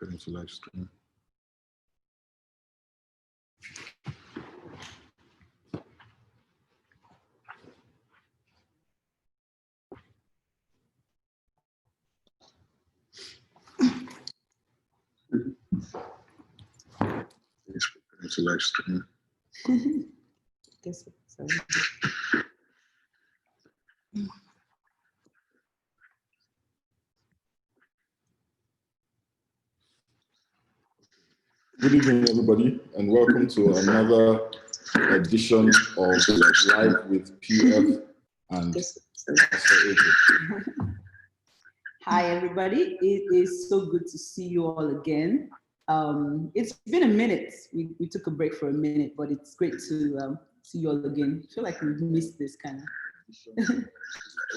Going to live stream. Going to live stream. Guess what? Sorry. Good evening, everybody, and welcome to another edition of Live with PF and Hi, everybody. It is so good to see you all again. It's been a minute. We took a break for a minute, but it's great to see you all again. I feel like we've missed this kind of.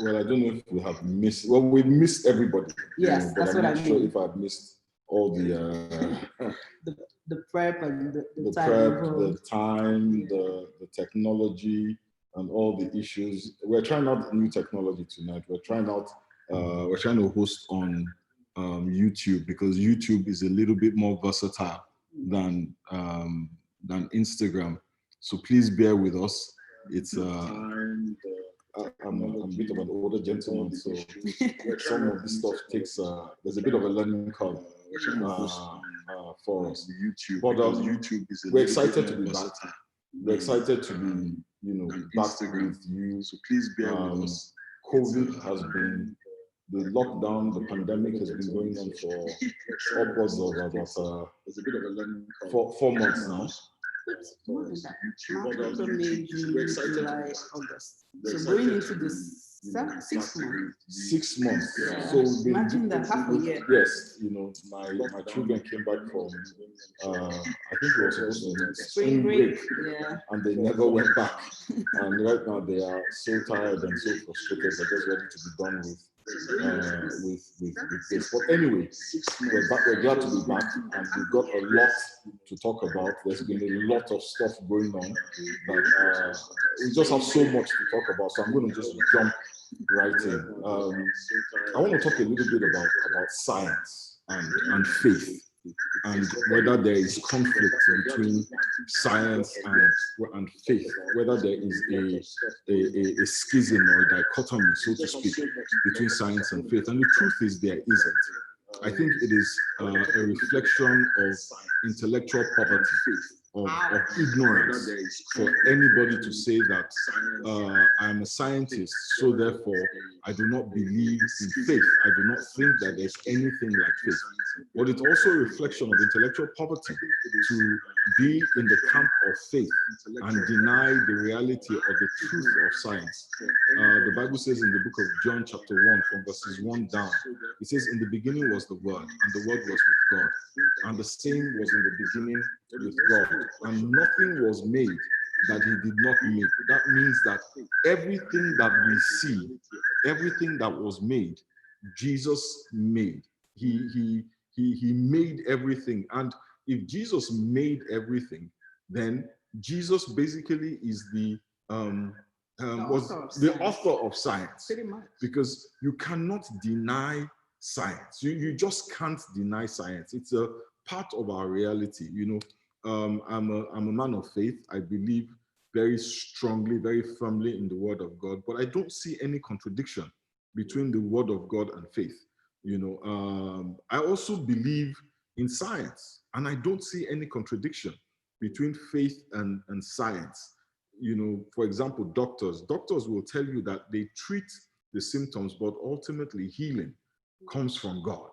Well, I don't know if we have missed. Well, we missed everybody. Yes, but that's I'm what I not sure mean. if I've missed all the prep and the time prep, involved. the time, the technology, and all the issues. We're trying out new technology tonight. We're trying to host on YouTube, because YouTube is a little bit more versatile than Instagram. So please bear with us. It's I'm a bit of an older gentleman, so some of this stuff takes there's a bit of a learning curve for us. YouTube, but YouTube is we're excited to be back. We're excited to be, back with you. So please bear with us. COVID has been, the lockdown, the pandemic has been going on for upwards of about there's a bit of a learning curve. 4 months now. More than that. March, April, May, June, July, August. So going into this 6 months. 6 months. Yeah. So we've been, imagine that, half a year. Yes, my children came back from I think it was supposed to be spring break. Yeah. And they never went back. And right now they are so tired and so frustrated. They're just ready to be done with this. But anyway, we're back. We're glad to be back, and we've got a lot to talk about. There's been a lot of stuff going on that we just have so much to talk about. So I'm going to just jump right in. I want to talk a little bit about science and faith, and whether there is conflict between science and faith, whether there is a schism or a dichotomy, so to speak, between science and faith. And the truth is, there isn't. I think it is a reflection of intellectual poverty, of ignorance, for anybody to say that I'm a scientist, so therefore I do not believe in faith. I do not think that there's anything like faith. But it's also a reflection of intellectual poverty to be in the camp of faith and deny the reality or the truth of science. The Bible says in the book of John chapter 1 from verses 1 down, it says, in the beginning was the Word, and the Word was with God, and the same was in the beginning with God, and nothing was made that he did not make. That means that everything that we see, everything that was made, Jesus made. He made everything. And if Jesus made everything, then Jesus basically is the author of science. Pretty much. Because you cannot deny science. You just can't deny science. It's a part of our reality. I'm a man of faith. I believe very strongly, very firmly in the Word of God, but I don't see any contradiction between the Word of God and faith. I also believe in science, and I don't see any contradiction between faith and science. For example, doctors will tell you that they treat the symptoms, but ultimately healing comes from God.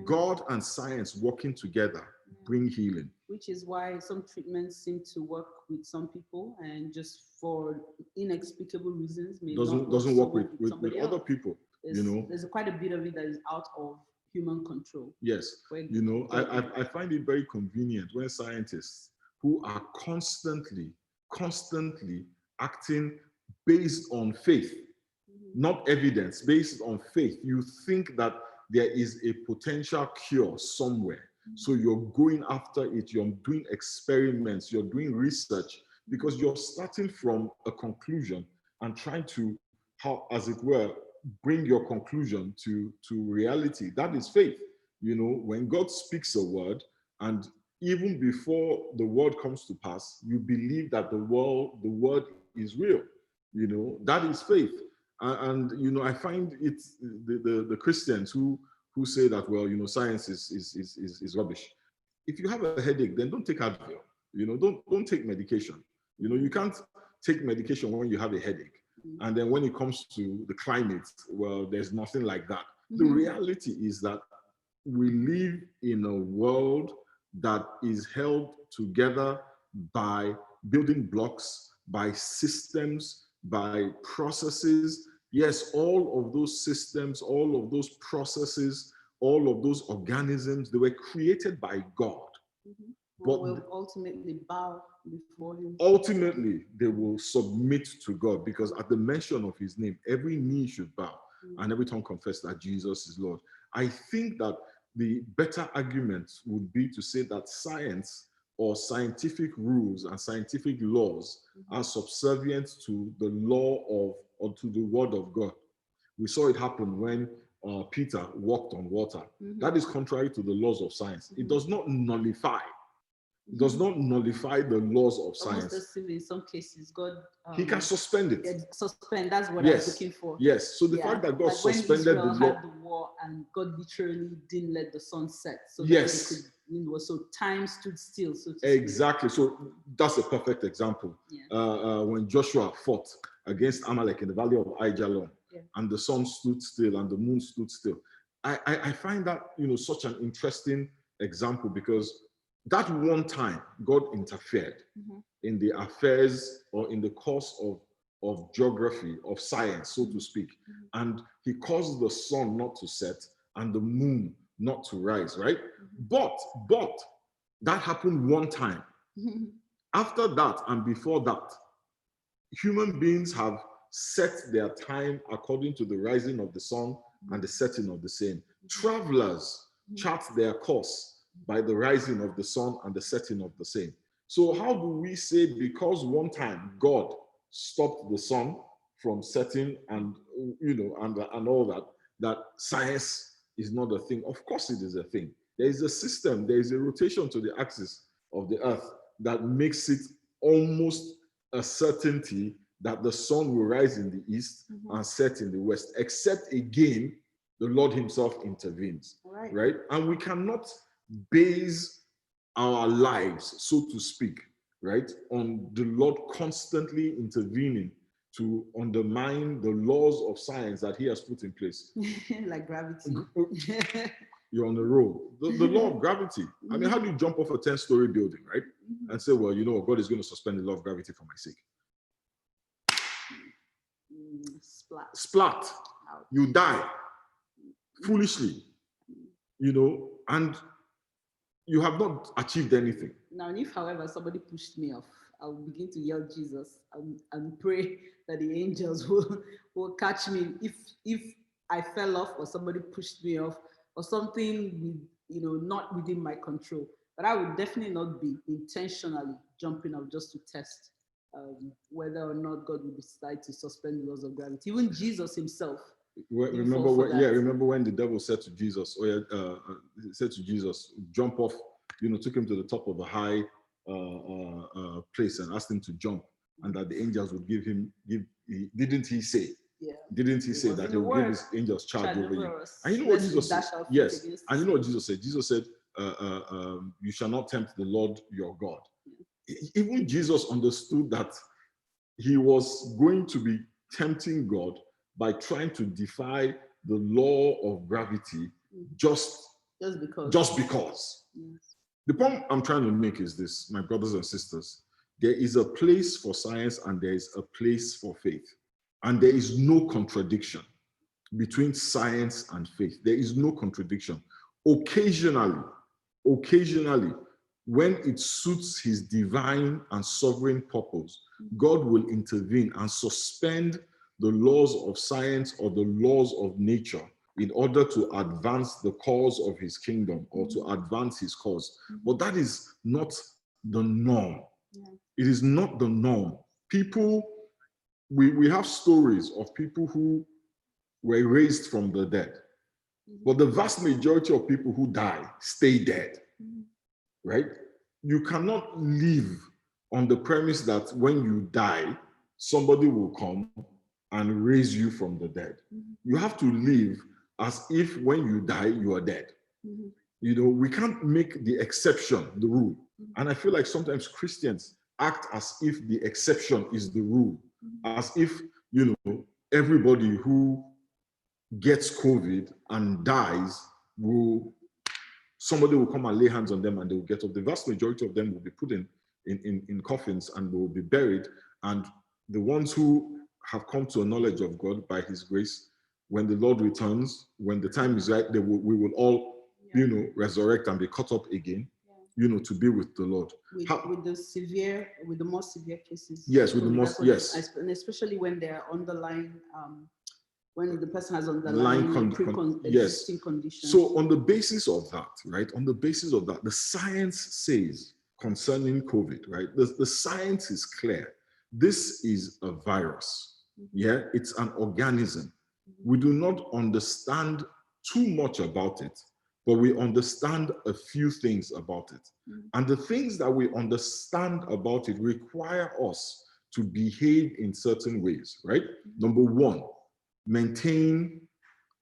God and science working together bring healing. Which is why some treatments seem to work with some people, and just for inexplicable reasons doesn't work with other people. There's quite a bit of it that is out of human control. Yes, I find it very convenient when scientists who are constantly acting based on faith, not evidence, based on faith. You think that there is a potential cure somewhere. So you're going after it, you're doing experiments, you're doing research, because you're starting from a conclusion and trying to, as it were, bring your conclusion to reality. That is faith. You know, when God speaks a word, and even before the word comes to pass, you believe that the word is real. You know, that is faith. And you know, I find it the Christians who say that, well, you know, science is rubbish. If you have a headache, then don't take Advil. You know, don't take medication. You know, you can't take medication when you have a headache. And then when it comes to the climate, well, there's nothing like that. The reality is that we live in a world that is held together by building blocks, by systems, by processes. Yes, all of those systems, all of those processes, all of those organisms, they were created by God. But will ultimately bow before him. Ultimately, they will submit to God, because at the mention of his name, every knee should bow and every tongue confess that Jesus is Lord. I think that the better argument would be to say that science or scientific rules and scientific laws are subservient to the law of, or to the word of God. We saw it happen when Peter walked on water. That is contrary to the laws of science. It does not nullify. It does not nullify the laws of science. In some cases, God he can suspend it. Suspend. That's what I was looking for. Yes. So the fact that God like suspended when Israel the law, had the war, and God literally didn't let the sun set, so yes, that they could, so time stood still. So exactly. So that's a perfect example. When Joshua fought against Amalek in the valley of Aijalon, and the sun stood still and the moon stood still. I find that, you know, such an interesting example, because that one time God interfered in the affairs or in the course of geography, of science, so to speak. And he caused the sun not to set and the moon not to rise, right? But that happened one time. After that and before that, human beings have set their time according to the rising of the sun and the setting of the same. Travelers chart their course by the rising of the sun and the setting of the same. So how do we say, because one time God stopped the sun from setting and, you know, and all that, that science is not a thing? Of course it is a thing. There is a system, there is a rotation to the axis of the earth that makes it almost a certainty that the sun will rise in the east and set in the west, except again, the Lord himself intervenes, right? And we cannot base our lives, so to speak, right, on the Lord constantly intervening to undermine the laws of science that he has put in place. Like gravity. You're on the road. The law of gravity. I mean, how do you jump off a 10-story building, right? And say, well, you know, God is going to suspend the law of gravity for my sake. Splat. You die foolishly, you know, and you have not achieved anything. Now, if, however, somebody pushed me off, I'll begin to yell Jesus and pray that the angels will catch me. If I fell off, or somebody pushed me off, or something, not within my control. But I would definitely not be intentionally jumping off just to test whether or not God would decide to suspend the laws of gravity. Even Jesus himself. Remember when the devil said to Jesus, said to Jesus, jump off, took him to the top of a high place and asked him to jump, and that the angels would didn't he say? Yeah. Didn't he say that he would give his angels charge over you? And you know what Jesus said? Yes. And you know what Jesus said? Jesus said, you shall not tempt the Lord your God. Yeah. Even Jesus understood that he was going to be tempting God by trying to defy the law of gravity just because. Yes. The point I'm trying to make is this, my brothers and sisters. There is a place for science and there is a place for faith. And there is no contradiction between science and faith. There is no contradiction. Occasionally, when it suits his divine and sovereign purpose, God will intervene and suspend the laws of science or the laws of nature in order to advance the cause of his kingdom or to advance his cause. But that is not the norm. Yeah. It is not the norm. People, we have stories of people who were raised from the dead. But the vast majority of people who die stay dead, right? You cannot live on the premise that when you die, somebody will come and raise you from the dead. You have to live as if when you die, you are dead. You know, we can't make the exception the rule. And I feel like sometimes Christians act as if the exception is the rule, as if, you know, everybody who gets COVID and dies somebody will come and lay hands on them and they will get up. The vast majority of them will be put in coffins and will be buried. And the ones who have come to a knowledge of God by his grace, when the Lord returns, when the time is right, we will all, you know, resurrect and be caught up again, you know, to be with the Lord. With the more severe cases. Yes, with the most, yes. And especially when they're underlying, when the person has underlying existing conditions. So on the basis of that, right, on the basis of that, the science says concerning COVID, right, the science is clear. This is a virus, yeah, it's an organism. We do not understand too much about it, but we understand a few things about it. And the things that we understand about it require us to behave in certain ways, right? Number one, maintain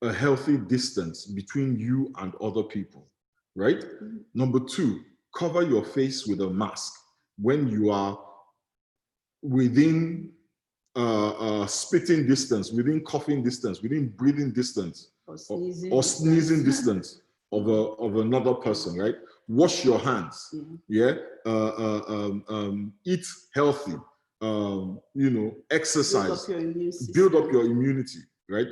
a healthy distance between you and other people, right? Number two, cover your face with a mask when you are within spitting distance, within coughing distance, within breathing distance, or sneezing distance of another person, right? Wash your hands, yeah? Eat healthy, you know, exercise, build up your immunity, right?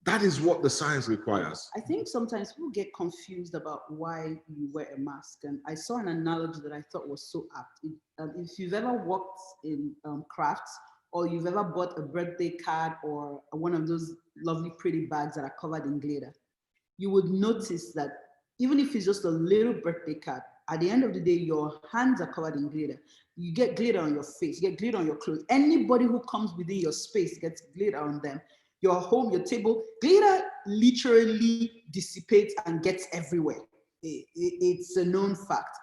That is what the science requires. I think sometimes people get confused about why you wear a mask. And I saw an analogy that I thought was so apt. If you've ever worked in crafts, or you've ever bought a birthday card or one of those lovely pretty bags that are covered in glitter, you would notice that even if it's just a little birthday card, at the end of the day, your hands are covered in glitter. You get glitter on your face, you get glitter on your clothes. Anybody who comes within your space gets glitter on them. Your home, your table, glitter literally dissipates and gets everywhere. It's a known fact.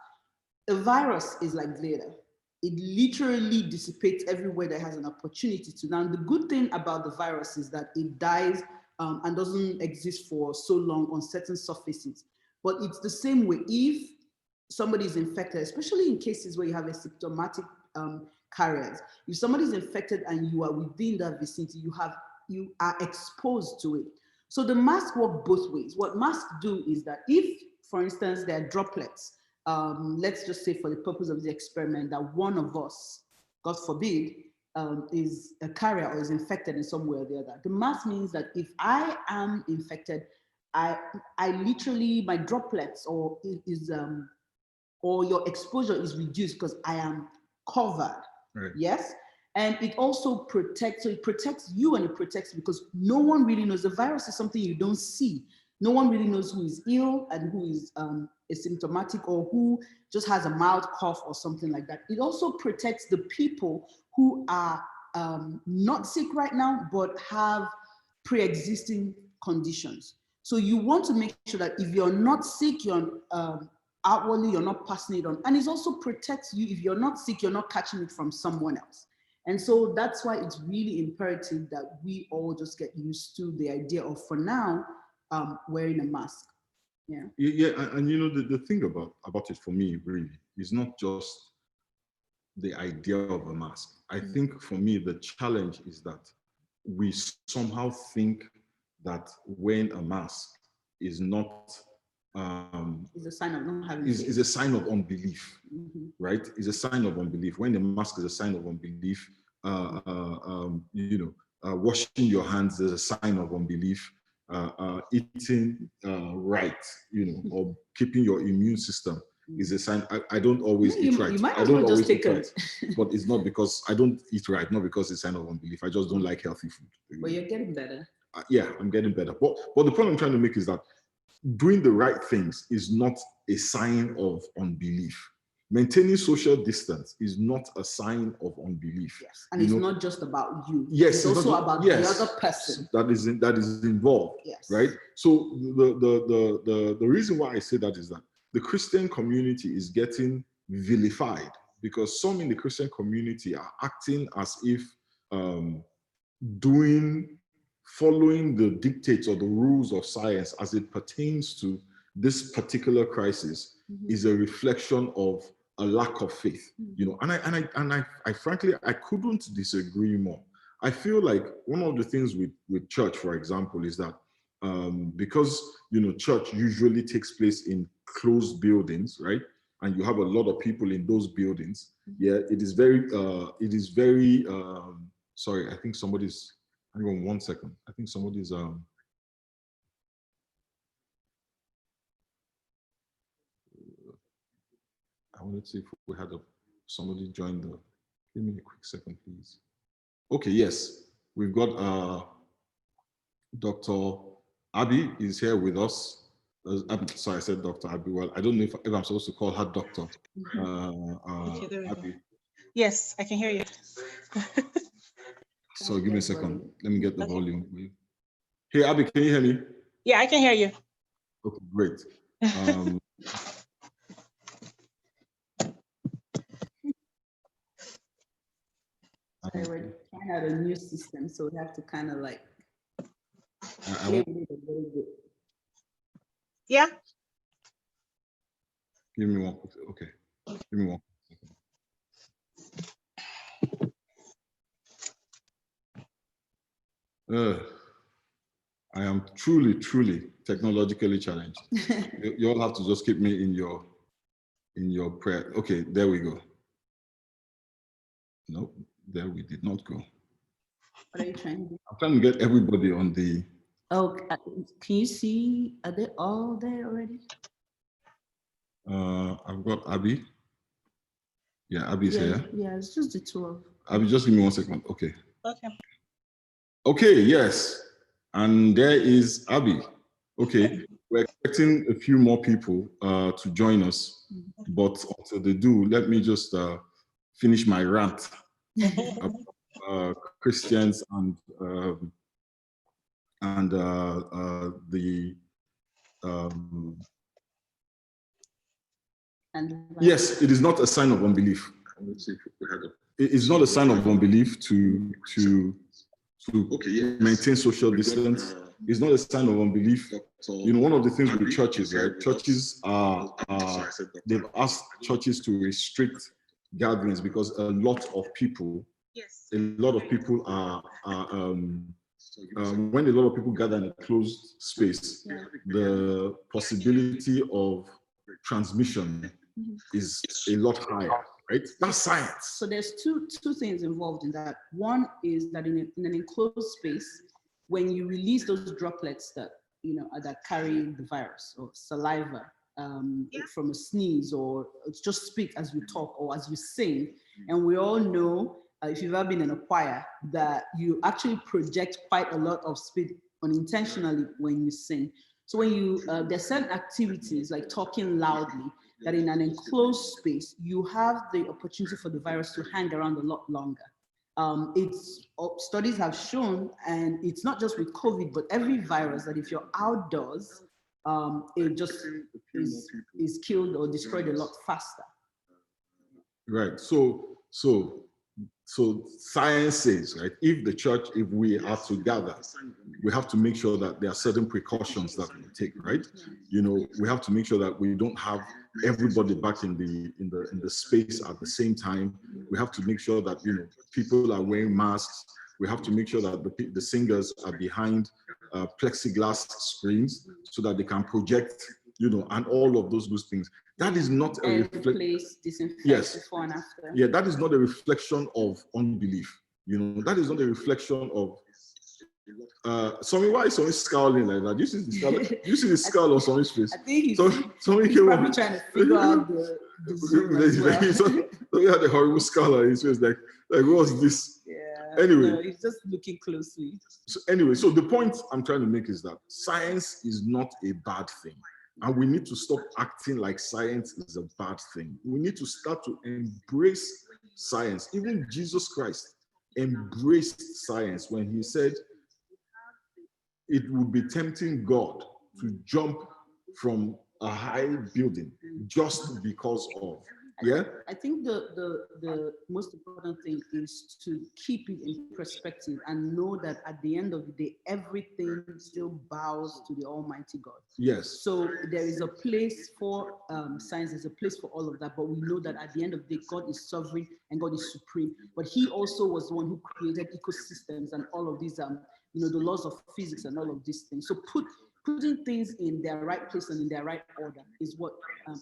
A virus is like glitter. It literally dissipates everywhere that has an opportunity to. Now, the good thing about the virus is that it dies and doesn't exist for so long on certain surfaces. But it's the same way. If somebody is infected, especially in cases where you have asymptomatic carriers, if somebody is infected and you are within that vicinity, you are exposed to it. So the mask works both ways. What masks do is that if, for instance, there are droplets, let's just say for the purpose of the experiment that one of us, God forbid, is a carrier or is infected in some way or the other. The mask means that if I am infected, I literally, my droplets or your exposure is reduced because I am covered. Right. Yes. And it also protects, so it protects you and it protects because no one really knows. The virus is something you don't see. No one really knows who is ill and who is asymptomatic or who just has a mild cough or something like that. It also protects the people who are not sick right now, but have pre-existing conditions. So you want to make sure that if you're not sick, you're outwardly, you're not passing it on. And it also protects you. If you're not sick, you're not catching it from someone else. And so that's why it's really imperative that we all just get used to the idea of, for now, wearing a mask. Yeah. Yeah, and you know, the thing about it for me really is not just the idea of a mask. I think for me, the challenge is that we somehow think that wearing a mask is not is a sign of not having is a sign of unbelief, right? Is a sign of unbelief. When the mask is a sign of unbelief, you know, washing your hands is a sign of unbelief. Eating right, you know, or keeping your immune system is a sign. I don't always eat right. I don't always eat right, but it's not because I don't eat right, not because it's a sign of unbelief. I just don't like healthy food. But you're getting better. Yeah, I'm getting better. But the point I'm trying to make is that doing the right things is not a sign of unbelief. Maintaining social distance is not a sign of unbelief. Yes. And it's not just about you. Yes, it's also about the other person that is involved. Yes. Right. So the reason why I say that is that the Christian community is getting vilified because some in the Christian community are acting as if following the dictates or the rules of science as it pertains to this particular crisis is a reflection of a lack of faith, you know, and I frankly, I couldn't disagree more. I feel like one of the things with church, for example, is that because, you know, church usually takes place in closed buildings, right? And you have a lot of people in those buildings. Yeah, it is very, sorry, I think somebody's, hang on 1 second. I think somebody's, I wanted to see if we had somebody join the, give me a quick second, please. Okay, yes, we've got Dr. Abby is here with us. Sorry, I said Dr. Abby. Well, I don't know if I'm supposed to call her Dr. Okay, Abby. Yes, I can hear you. So give me a second. Let me get the volume. Hey, Abby, can you hear me? Yeah, I can hear you. Okay, great. We're trying out a new system, so we have to kind of like play with it a little bit. Yeah. Give me one. Okay. Give me 1 second. I am truly technologically challenged. You all have to just keep me in your prayer. Okay, there we go. No, there we did not go. What are you trying to do? I'm trying to get everybody on the. Oh, can you see? Are they all there already? I've got Abby. Yeah, Abby's here. Yeah, it's just the two of. Abby, just give me 1 second. Okay. Okay. Okay, yes. And there is Abby. Okay, we're expecting a few more people to join us, but until they do, let me just finish my rant about Christians and the yes, it is not a sign of unbelief. It is not a sign of unbelief to maintain social distance. It's not a sign of unbelief. You know, one of the things with churches, right? Churches they've asked churches to restrict gatherings because a lot of people are when a lot of people gather in a closed space, the possibility of transmission is a lot higher, right? That's science. So there's two things involved in that. One is that in an enclosed space, when you release those droplets that that carry the virus or saliva from a sneeze, or just speak as you talk or as you sing, and we all know if you've ever been in a choir that you actually project quite a lot of speed unintentionally when you sing. So when you there's certain activities like talking loudly that in an enclosed space, you have the opportunity for the virus to hang around a lot longer. Studies have shown, and it's not just with COVID, but every virus, that if you're outdoors, it just is killed or destroyed a lot faster. Right. So science says, right, if we are to gather, we have to make sure that there are certain precautions that we take, right? You know, we have to make sure that we don't have everybody back in the space at the same time. We have to make sure that, you know, people are wearing masks. We have to make sure that the singers are behind plexiglass screens so that they can project, you know, and all of those things. That is not a reflection. Yes. Before and after. Yeah, that is not a reflection of unbelief. You know, that is not a reflection of. Somi, why is Somi scowling like that? Do you see the scowl on Somi's face? I think he's probably trying to figure out the Zoom as well. So he had a horrible scowl on his face, like what's this? Yeah. Anyway, no, he's just looking closely. So anyway, so the point I'm trying to make is that science is not a bad thing. And we need to stop acting like science is a bad thing. We need to start to embrace science. Even Jesus Christ embraced science when he said it would be tempting God to jump from a high building just because of. Yeah. I think the most important thing is to keep it in perspective and know that at the end of the day, everything still bows to the Almighty God. Yes. So there is a place for science, there's a place for all of that, but we know that at the end of the day, God is sovereign and God is supreme. But He also was the one who created ecosystems and all of these, the laws of physics and all of these things. So putting things in their right place and in their right order is what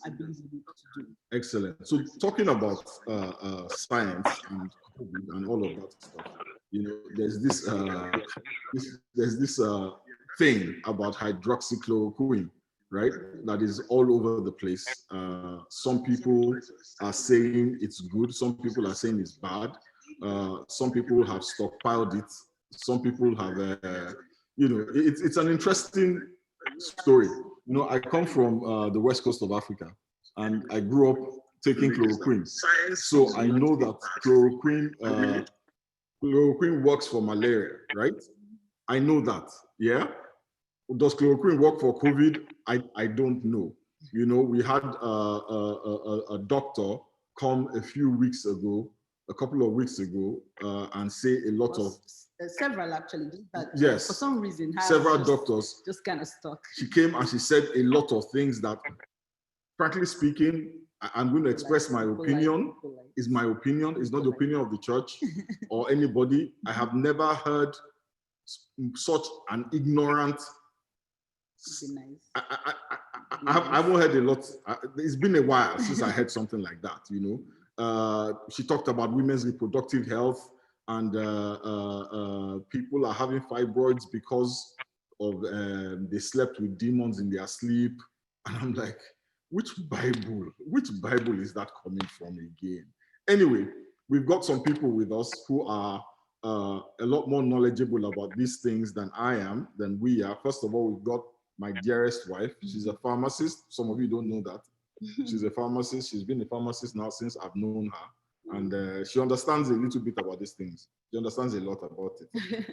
I believe we need to do. Excellent. So talking about science and all of that stuff, there's this thing about hydroxychloroquine, right? That is all over the place. Some people are saying it's good. Some people are saying it's bad. Some people have stockpiled it. Some people have, it's an interesting story. I come from the west coast of Africa, and I grew up taking chloroquine. So I know that chloroquine works for malaria, right? I know that, yeah? Does chloroquine work for COVID? I don't know. We had a doctor come a couple of weeks ago, and say a lot of... Several actually. Yes. For some reason, several doctors just kind of stuck. She came and she said a lot of things that, frankly speaking, I'm going to express my opinion. Is my opinion. It's not the opinion of the church or anybody. I have never heard such an ignorant... I haven't heard a lot. It's been a while since I heard something like that, She talked about women's reproductive health, and people are having fibroids because of they slept with demons in their sleep. And I'm like, which Bible is that coming from again? Anyway, we've got some people with us who are a lot more knowledgeable about these things than we are. First of all, we've got my dearest wife. She's a pharmacist. Some of you don't know that. She's a pharmacist. She's been a pharmacist now since I've known her. And she understands a little bit about these things. She understands a lot about it.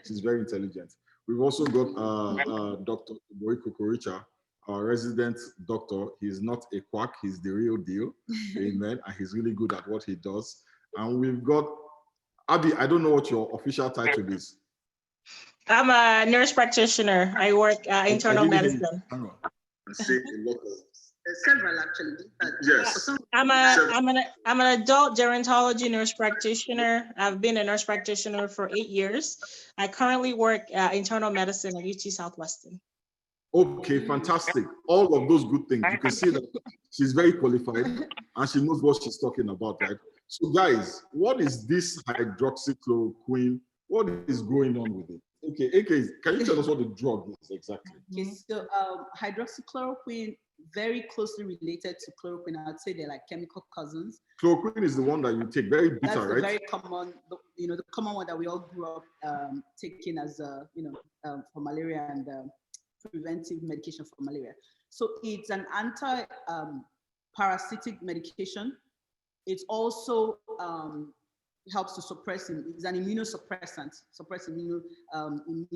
She's very intelligent. We've also got Dr. Boy Kokoricha, our resident doctor. He's not a quack, he's the real deal. Amen. And he's really good at what he does. And we've got Abby, I don't know what your official title is. I'm a nurse practitioner. I work internal medicine. Hang on. I say a lot of... Several actually. Yes. I'm an adult gerontology nurse practitioner. I've been a nurse practitioner for 8 years. I currently work internal medicine at UT Southwestern. Okay, fantastic. All of those good things. You can see that she's very qualified and she knows what she's talking about, right? So guys, what is this hydroxychloroquine? What is going on with it? Okay, can you tell us what the drug is exactly? Okay, so hydroxychloroquine, very closely related to chloroquine. I'd say they're like chemical cousins. Chloroquine is the one that you take, very bitter, That's right? Very common, the common one that we all grew up taking as, for malaria and preventive medication for malaria. So it's an anti-parasitic medication. It also helps to suppress, it's an immunosuppressant, suppress immune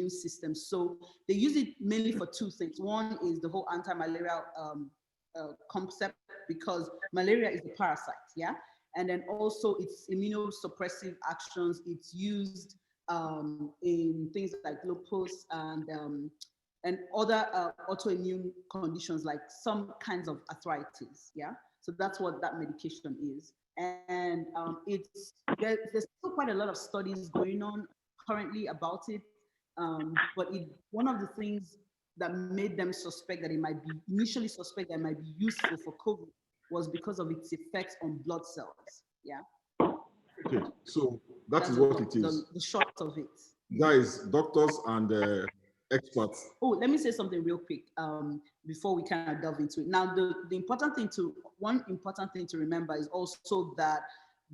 system. So they use it mainly for two things. One is the whole anti-malarial concept, because malaria is a parasite, yeah? And then also its immunosuppressive actions. It's used in things like lupus and other autoimmune conditions, like some kinds of arthritis, yeah? So that's what that medication is. And there's still quite a lot of studies going on currently about it, but one of the things that made them initially suspect that it might be useful for COVID was because of its effects on blood cells, yeah? Okay, so that's what it is. The short of it. Guys, doctors and experts. Oh, let me say something real quick before we kind of delve into it. Now, one important thing to remember is also that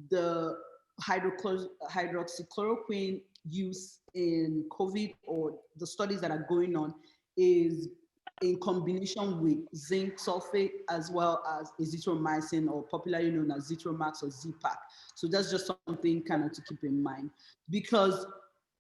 the hydroxychloroquine use in COVID, or the studies that are going on, is in combination with zinc sulfate as well as azithromycin, or popularly known as Zithromax or Z-Pak. So that's just something kind of to keep in mind, because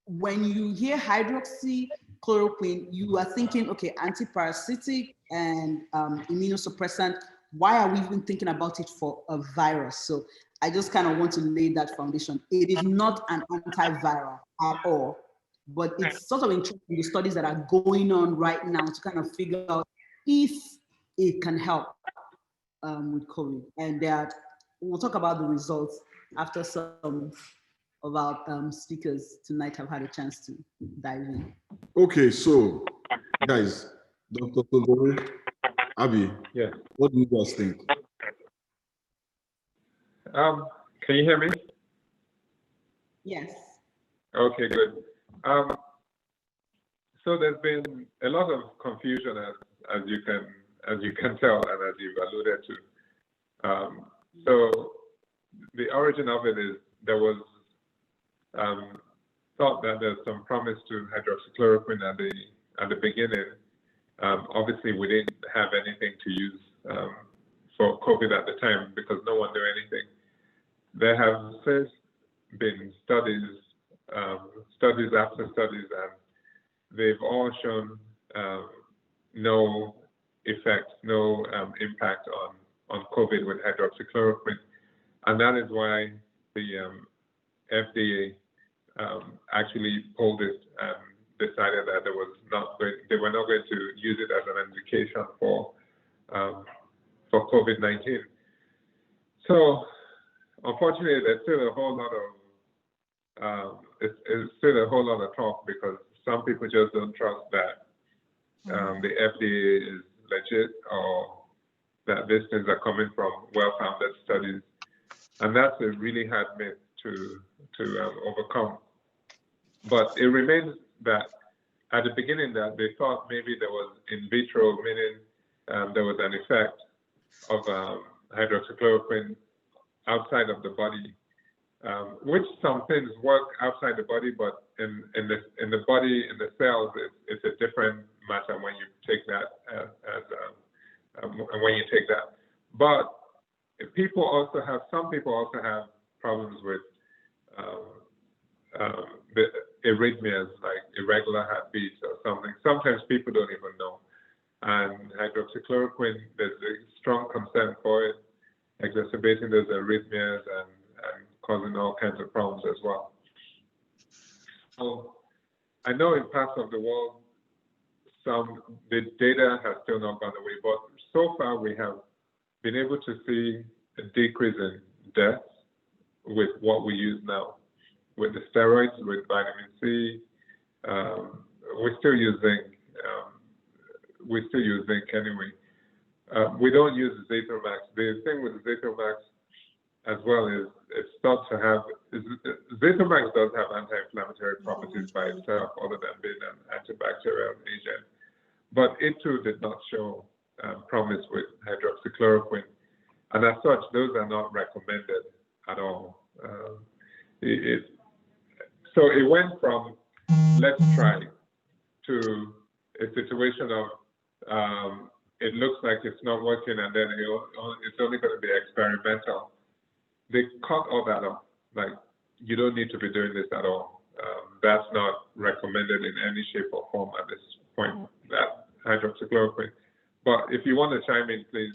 when you hear hydroxychloroquine, you are thinking, okay, antiparasitic and immunosuppressant. Why are we even thinking about it for a virus? So I just kind of want to lay that foundation. It is not an antiviral at all, but it's sort of interesting, the studies that are going on right now to kind of figure out if it can help with COVID. And that we'll talk about the results after some of our speakers tonight have had a chance to dive in. Okay, so guys, Dr. Tolore, Abby, Yeah. what do you guys think? Can you hear me? Yes. Okay, good. So there's been a lot of confusion, as you can tell, and as you've alluded to. So the origin of it is there was thought that there's some promise to hydroxychloroquine at the beginning. Obviously, we didn't have anything to use for COVID at the time because no one knew anything. There have since been studies after studies, and they've all shown no effect, no impact on COVID with hydroxychloroquine, and that is why the FDA actually pulled it and decided that they were not going to use it as an indication for COVID-19. So unfortunately, there's still a whole lot of it's still a whole lot of talk because some people just don't trust that the FDA is legit or that these things are coming from well-founded studies, and that's a really hard myth to overcome. But it remains that at the beginning that they thought maybe there was in vitro, meaning there was an effect of hydroxychloroquine outside of the body, which some things work outside the body, but in the body, in the cells, it's a different matter when you take that when you take that. But some people also have problems with the arrhythmias, like irregular heartbeats or something. Sometimes people don't even know. And hydroxychloroquine, there's a strong concern for it, exacerbating those arrhythmias and causing all kinds of problems as well. So I know in parts of the world, the data has still not gone away, but so far we have been able to see a decrease in deaths with what we use now. With the steroids, with vitamin C, we still use zinc. We still use zinc anyway. We don't use Zithromax. The thing with Zithromax as well is it's thought to have, Zithromax does have anti-inflammatory properties by itself other than being an antibacterial agent. But it too did not show promise with hydroxychloroquine. And as such, those are not recommended at all. So it went from let's try to a situation of it looks like it's not working and then it's only going to be experimental. They cut all that off. Like, you don't need to be doing this at all. That's not recommended in any shape or form at this point, that hydroxychloroquine. But if you want to chime in, please.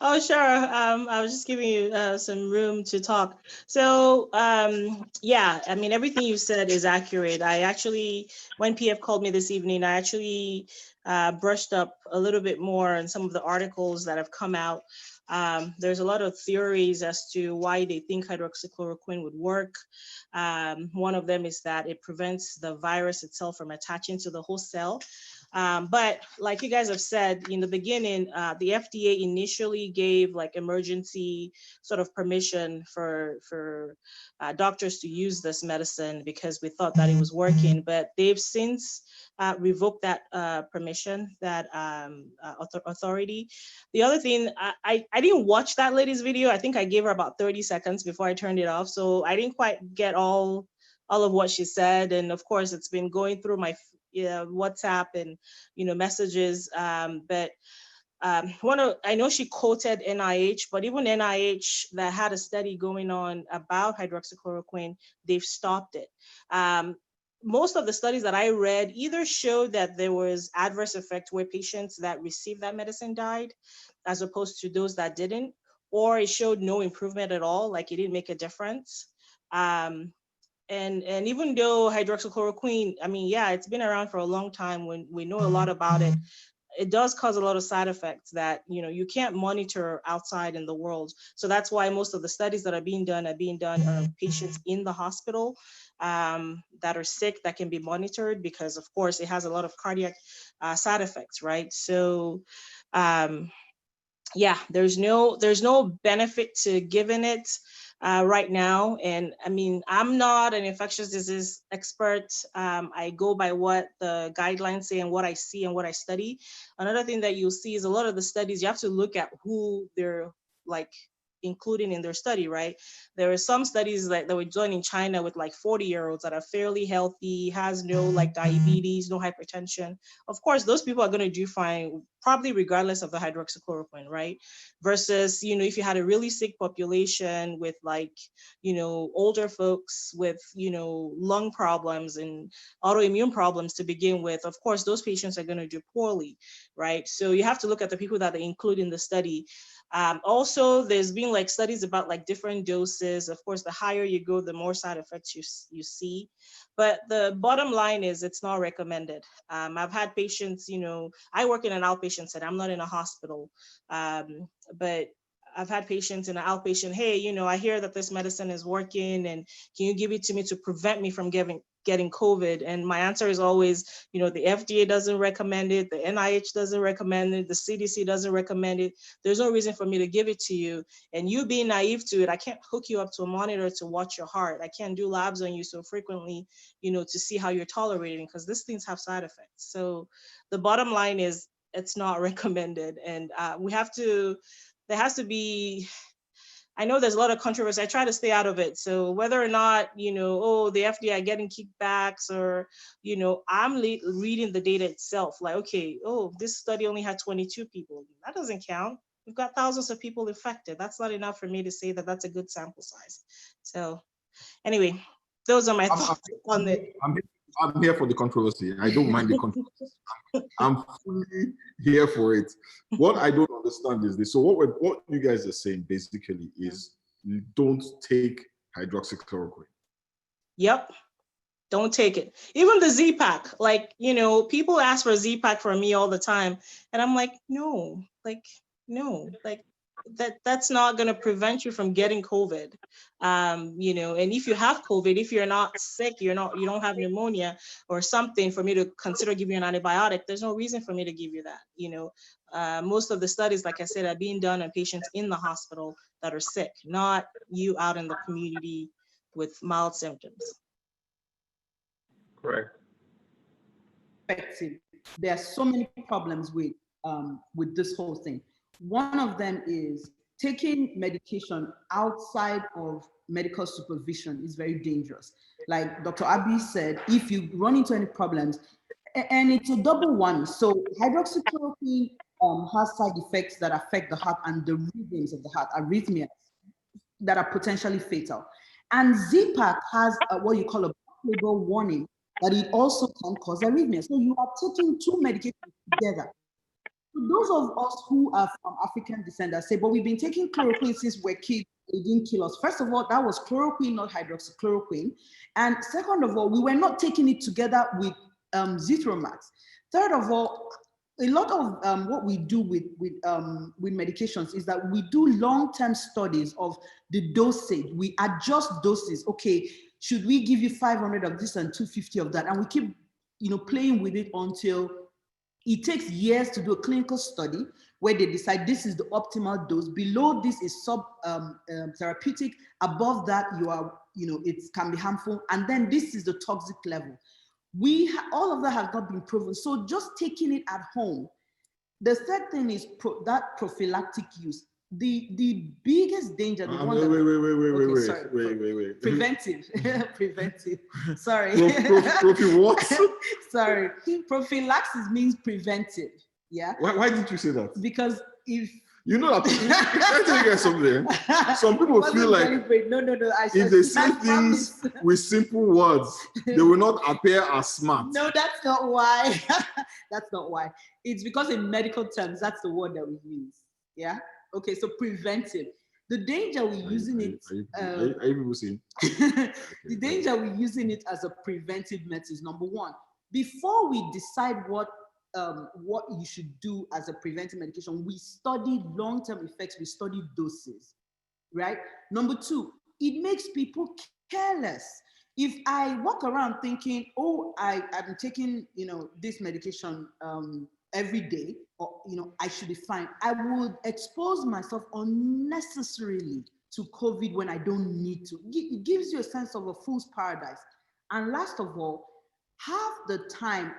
Oh, sure. I was just giving you some room to talk. So, yeah, I mean, everything you said is accurate. I actually, when PF called me this evening, I actually brushed up a little bit more on some of the articles that have come out. There's a lot of theories as to why they think hydroxychloroquine would work. One of them is that it prevents the virus itself from attaching to the host cell. But like you guys have said in the beginning, the FDA initially gave like emergency sort of permission for doctors to use this medicine because we thought that it was working, but they've since revoked that permission, that authority. The other thing, I didn't watch that lady's video. I think I gave her about 30 seconds before I turned it off. So I didn't quite get all of what she said. And of course, it's been going through my WhatsApp and, messages. But I know she quoted NIH, but even NIH that had a study going on about hydroxychloroquine, they've stopped it. Most of the studies that I read either showed that there was adverse effect where patients that received that medicine died, as opposed to those that didn't, or it showed no improvement at all, like it didn't make a difference. And even though hydroxychloroquine, I mean, yeah, it's been around for a long time. When we know a lot about it, it does cause a lot of side effects that you can't monitor outside in the world. So that's why most of the studies that are being done on patients in the hospital that are sick, that can be monitored, because of course it has a lot of cardiac side effects, right? So yeah, there's no benefit to giving it right now. And I mean, I'm not an infectious disease expert. I go by what the guidelines say and what I see and what I study. Another thing that you'll see is a lot of the studies, you have to look at who they're like including in their study, right? There are some studies that were done in China with like 40-year-olds that are fairly healthy, has no like diabetes, no hypertension. Of course, those people are going to do fine, probably regardless of the hydroxychloroquine, right? Versus, if you had a really sick population with like, older folks with, lung problems and autoimmune problems to begin with, of course, those patients are going to do poorly, right? So you have to look at the people that they include in the study. Also, there's been like studies about like different doses. Of course, the higher you go, the more side effects you see. But the bottom line is it's not recommended. I've had patients, I work in an outpatient setting. I'm not in a hospital, but I've had patients in an outpatient, hey, I hear that this medicine is working and can you give it to me to prevent me from getting COVID? And my answer is always, the FDA doesn't recommend it, the NIH doesn't recommend it, the CDC doesn't recommend it. There's no reason for me to give it to you. And you being naive to it, I can't hook you up to a monitor to watch your heart. I can't do labs on you so frequently, to see how you're tolerating, because these things have side effects. So the bottom line is it's not recommended. And there has to be, I know there's a lot of controversy. I try to stay out of it. So whether or not, the FDA are getting kickbacks or, I'm reading the data itself, like, okay, this study only had 22 people. That doesn't count. We've got thousands of people infected. That's not enough for me to say that that's a good sample size. So anyway, those are my thoughts on it. I'm here for the controversy. I don't mind the controversy. I'm fully here for it. What I don't understand is this. So what you guys are saying basically is you don't take hydroxychloroquine. Yep. Don't take it. Even the Z-Pack, like, people ask for Z-Pack for me all the time. And I'm like, no, that's not going to prevent you from getting COVID. And if you have COVID, if you're not sick, you don't have pneumonia or something for me to consider giving you an antibiotic, there's no reason for me to give you that. Most of the studies, like I said, are being done on patients in the hospital that are sick, not you out in the community with mild symptoms. Correct. There are so many problems with this whole thing. One of them is taking medication outside of medical supervision is very dangerous. Like Dr. Abi said, if you run into any problems, and it's a double one. So hydroxychloroquine has side effects that affect the heart and the rhythms of the heart, arrhythmias, that are potentially fatal. And Z-Pack has what you call a label warning that it also can cause arrhythmia. So you are taking two medications together. So those of us who are from African descent say, but we've been taking chloroquine since we're kids, it didn't kill us. First of all, that was chloroquine, not hydroxychloroquine. And second of all, we were not taking it together with Zithromax. Third of all, a lot of what we do with medications is that we do long-term studies of the dosage. We adjust doses. Okay, should we give you 500 of this and 250 of that? And we keep, playing with it until it takes years to do a clinical study where they decide this is the optimal dose. Below this is therapeutic. Above that, it can be harmful. And then this is the toxic level. All of that has not been proven. So just taking it at home. The third thing is that prophylactic use. the biggest danger, the one Wait. Preventive. Preventive. Sorry. What? Sorry. Prophylaxis means preventive. Yeah. Why did you say that? Because if you know that, let me get something. Some people feel like no. if they say things with simple words, they will not appear as smart. No, that's not why. That's not why. It's because in medical terms, that's the word that we use. Yeah. Okay. So preventive. The danger we're using it. Are you people saying? The danger we're using it as a preventive method is number one. Before we decide what you should do as a preventive medication, we study long-term effects, we study doses, right? Number two, it makes people careless. If I walk around thinking, oh, I'm taking, this medication every day, or, I should be fine, I would expose myself unnecessarily to COVID when I don't need to. It gives you a sense of a fool's paradise. And last of all, half the time,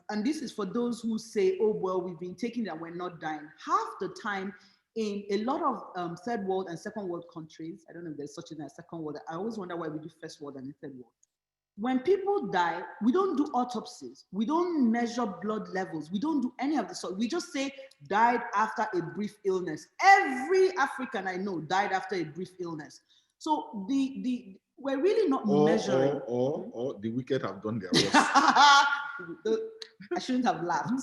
and this is for those who say, oh, well, we've been taking it and we're not dying. Half the time in a lot of third world and second world countries, I don't know if there's such a thing as second world. I always wonder why we do first world and third world. When people die, we don't do autopsies. We don't measure blood levels. We don't do any of the sort. We just say died after a brief illness. Every African I know died after a brief illness. So we're really not measuring. Or the wicked have done their worst. I shouldn't have laughed.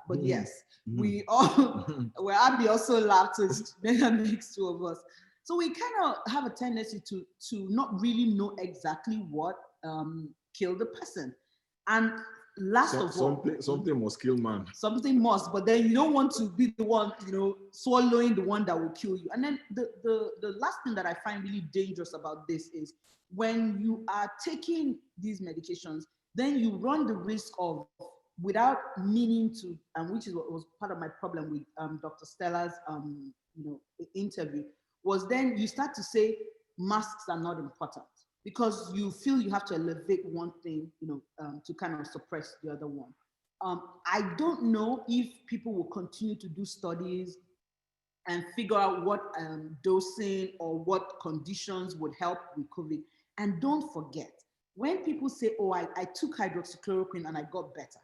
But yes, we're happy also laughed. So it makes two of us. So we kind of have a tendency to not really know exactly what killed the person. And last of all, something must kill man. Something must, but then you don't want to be the one, swallowing the one that will kill you. And then the last thing that I find really dangerous about this is when you are taking these medications, then you run the risk of, without meaning to, which is what was part of my problem with Dr. Stella's interview, was then you start to say masks are not important because you feel you have to elevate one thing, to kind of suppress the other one. I don't know if people will continue to do studies and figure out what dosing or what conditions would help with COVID. And don't forget, when people say, oh, I took hydroxychloroquine and I got better,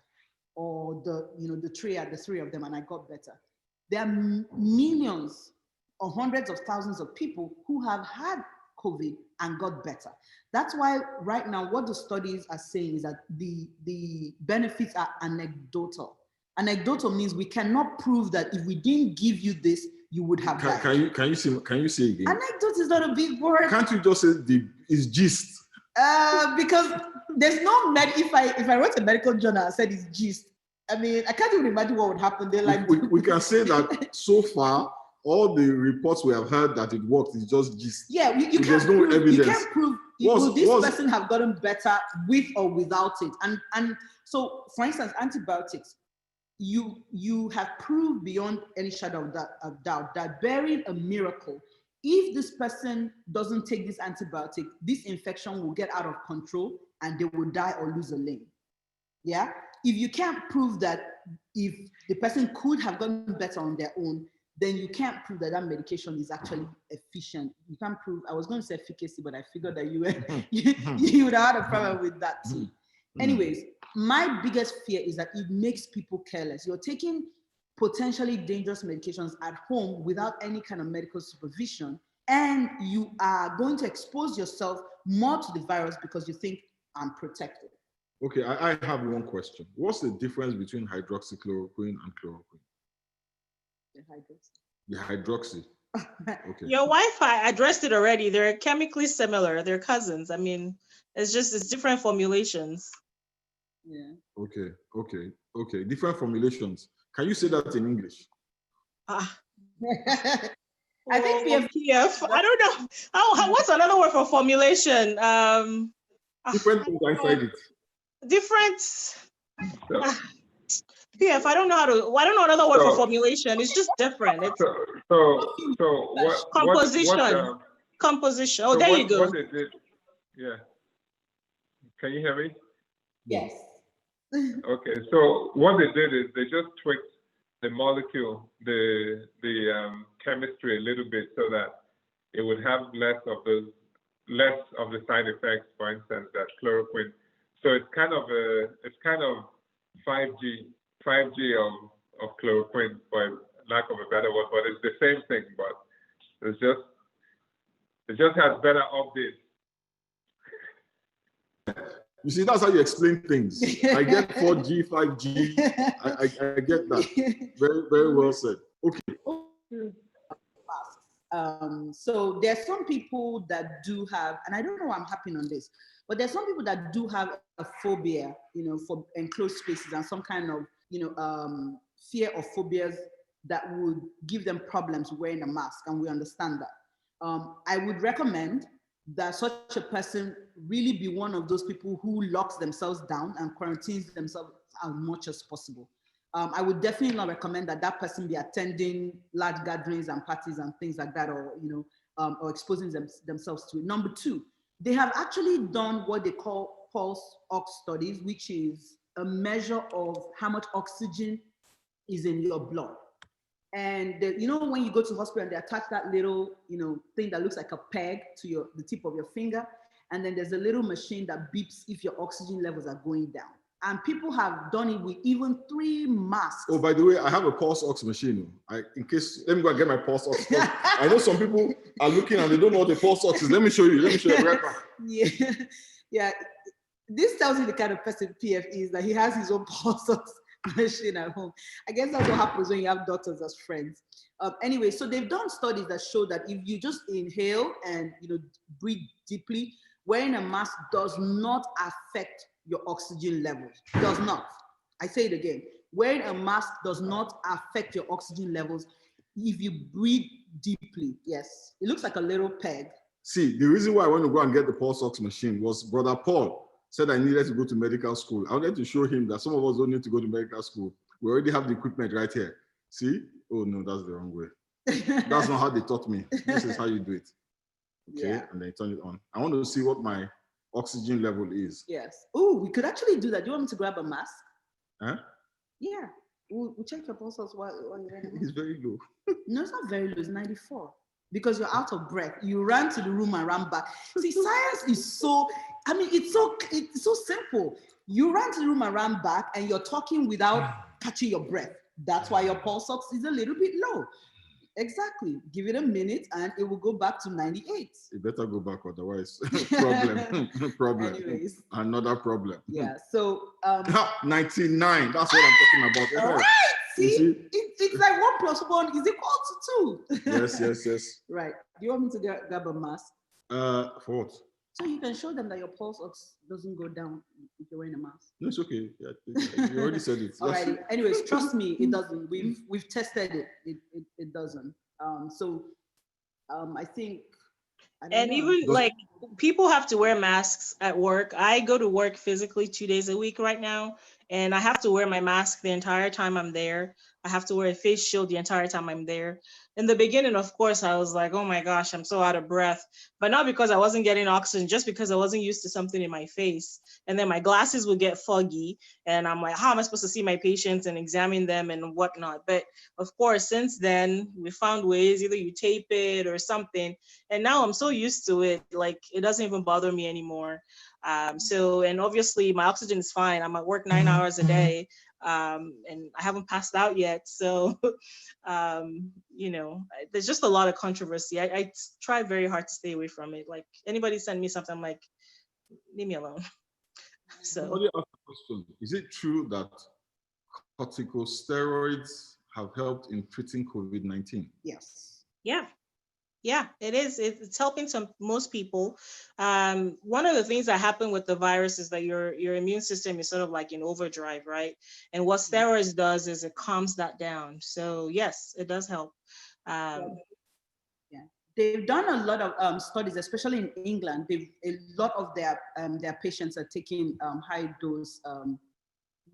or the three of them and I got better, there are millions or hundreds of thousands of people who have had COVID and got better. That's why right now, what the studies are saying is that the benefits are anecdotal. Anecdotal means we cannot prove that if we didn't give you this, you would have died. Can you say again? Anecdote is not a big word. Can't you just say it's gist? Because there's no if I wrote a medical journal and said it's gist, I mean, I can't even imagine what would happen. They're like, we can say that so far, all the reports we have heard that it worked is just gist. Yeah, there's no evidence. You can't prove will this person have gotten better with or without it. And so, for instance, antibiotics, you have proved beyond any shadow of doubt that barring a miracle, if this person doesn't take this antibiotic, this infection will get out of control and they will die or lose a limb. Yeah? If you can't prove that if the person could have gotten better on their own, then you can't prove that medication is actually efficient. You can't prove, I was going to say efficacy, but I figured that you would have had a problem with that too. Anyways, my biggest fear is that it makes people careless. You're taking potentially dangerous medications at home without any kind of medical supervision, and you are going to expose yourself more to the virus because you think I'm protected. Okay, I have one question. What's the difference between hydroxychloroquine and chloroquine? The hydroxy. Okay. Your Wi-Fi addressed it already. They're chemically similar. They're cousins. I mean, it's different formulations. Yeah. Okay. Different formulations. Can you say that in English? I think PF. I don't know. What's another word for formulation? Different things inside it. Different. PF, I don't know another word for formulation. It's just different. It's what composition. Composition. Oh, there you go. What they did, yeah. Can you hear me? Yes. Okay, so what they did is they just tweaked the molecule, the chemistry a little bit so that it would have less of the side effects, for instance, that chloroquine. So it's kind of 5G of chloroquine, for lack of a better word, but it's the same thing, but it just has better updates. You see, that's how you explain things. I get 4G, 5G. I get that. Very, very well said. Okay. So there's some people that do have, and I don't know why I'm harping on this, but there's some people that do have a phobia, for enclosed spaces and some kind of, fear or phobias that would give them problems wearing a mask, and we understand that. I would recommend that such a person really be one of those people who locks themselves down and quarantines themselves as much as possible. I would definitely not recommend that person be attending large gatherings and parties and things like that, or or exposing themselves to it. Number two, they have actually done what they call pulse ox studies, which is a measure of how much oxygen is in your blood. And when you go to hospital and they attach that little thing that looks like a peg to the tip of your finger, and then there's a little machine that beeps if your oxygen levels are going down. And people have done it with even 3 masks. Oh, by the way, I have a pulse ox machine. Let me go and get my pulse ox. I know some people are looking and they don't know what the pulse ox is. Let me show you right back. Yeah. This tells you the kind of person PF is, that he has his own pulse ox machine at home. I guess that's what happens when you have doctors as friends. Anyway, so they've done studies that show that if you just inhale and breathe deeply, wearing a mask does not affect your oxygen levels. Does not. I say it again. Wearing a mask does not affect your oxygen levels if you breathe deeply. Yes. It looks like a little peg. See, the reason why I want to go and get the pulse ox machine was Brother Paul said I needed to go to medical school. I wanted to show him that some of us don't need to go to medical school. We already have the equipment right here. See? Oh no, that's the wrong way. That's not how they taught me. This is how you do it. Okay, yeah. And then turn it on. I want to see what my oxygen level is. Yes. Oh, we could actually do that. Do you want me to grab a mask? Huh? Yeah. We'll check your pulses while you're ready. It's very low. No, it's not very low. It's 94. Because you're out of breath. You ran to the room and ran back. See, science is it's so simple. You ran to the room and ran back, and you're talking without catching your breath. That's why your pulse ox is a little bit low. Exactly. Give it a minute and it will go back to 98. You better go back, otherwise problem. Anyways. Another problem. Yeah. So 99. That's what I'm talking about. All right. See? It's like 1 + 1 is equal to 2. Yes. Right. Do you want me to grab a mask? For what? So you can show them that your pulse ox doesn't go down if you're wearing a mask. No, it's okay. Yeah, you already said it. All right. Anyways, trust me, it doesn't. We've tested it. It doesn't. I think. And even like people have to wear masks at work. I go to work physically 2 days a week right now, and I have to wear my mask the entire time I'm there. I have to wear a face shield the entire time I'm there. In the beginning, of course, I was like, oh my gosh, I'm so out of breath. But not because I wasn't getting oxygen, just because I wasn't used to something in my face. And then my glasses would get foggy. And I'm like, how am I supposed to see my patients and examine them and whatnot? But of course, since then, we found ways, either you tape it or something. And now I'm so used to it, like it doesn't even bother me anymore. And obviously my oxygen is fine. I'm at work 9 hours a day. And I haven't passed out yet. So, there's just a lot of controversy. I try very hard to stay away from it. Like anybody send me something, I'm like, leave me alone. So. Somebody asked a question. Is it true that corticosteroids have helped in treating COVID-19? Yes. Yeah, it is. It's helping most people. One of the things that happen with the virus is that your immune system is sort of like in overdrive, right? And what steroids does is it calms that down. So yes, it does help. Yeah. They've done a lot of studies, especially in England. A lot of their patients are taking high dose.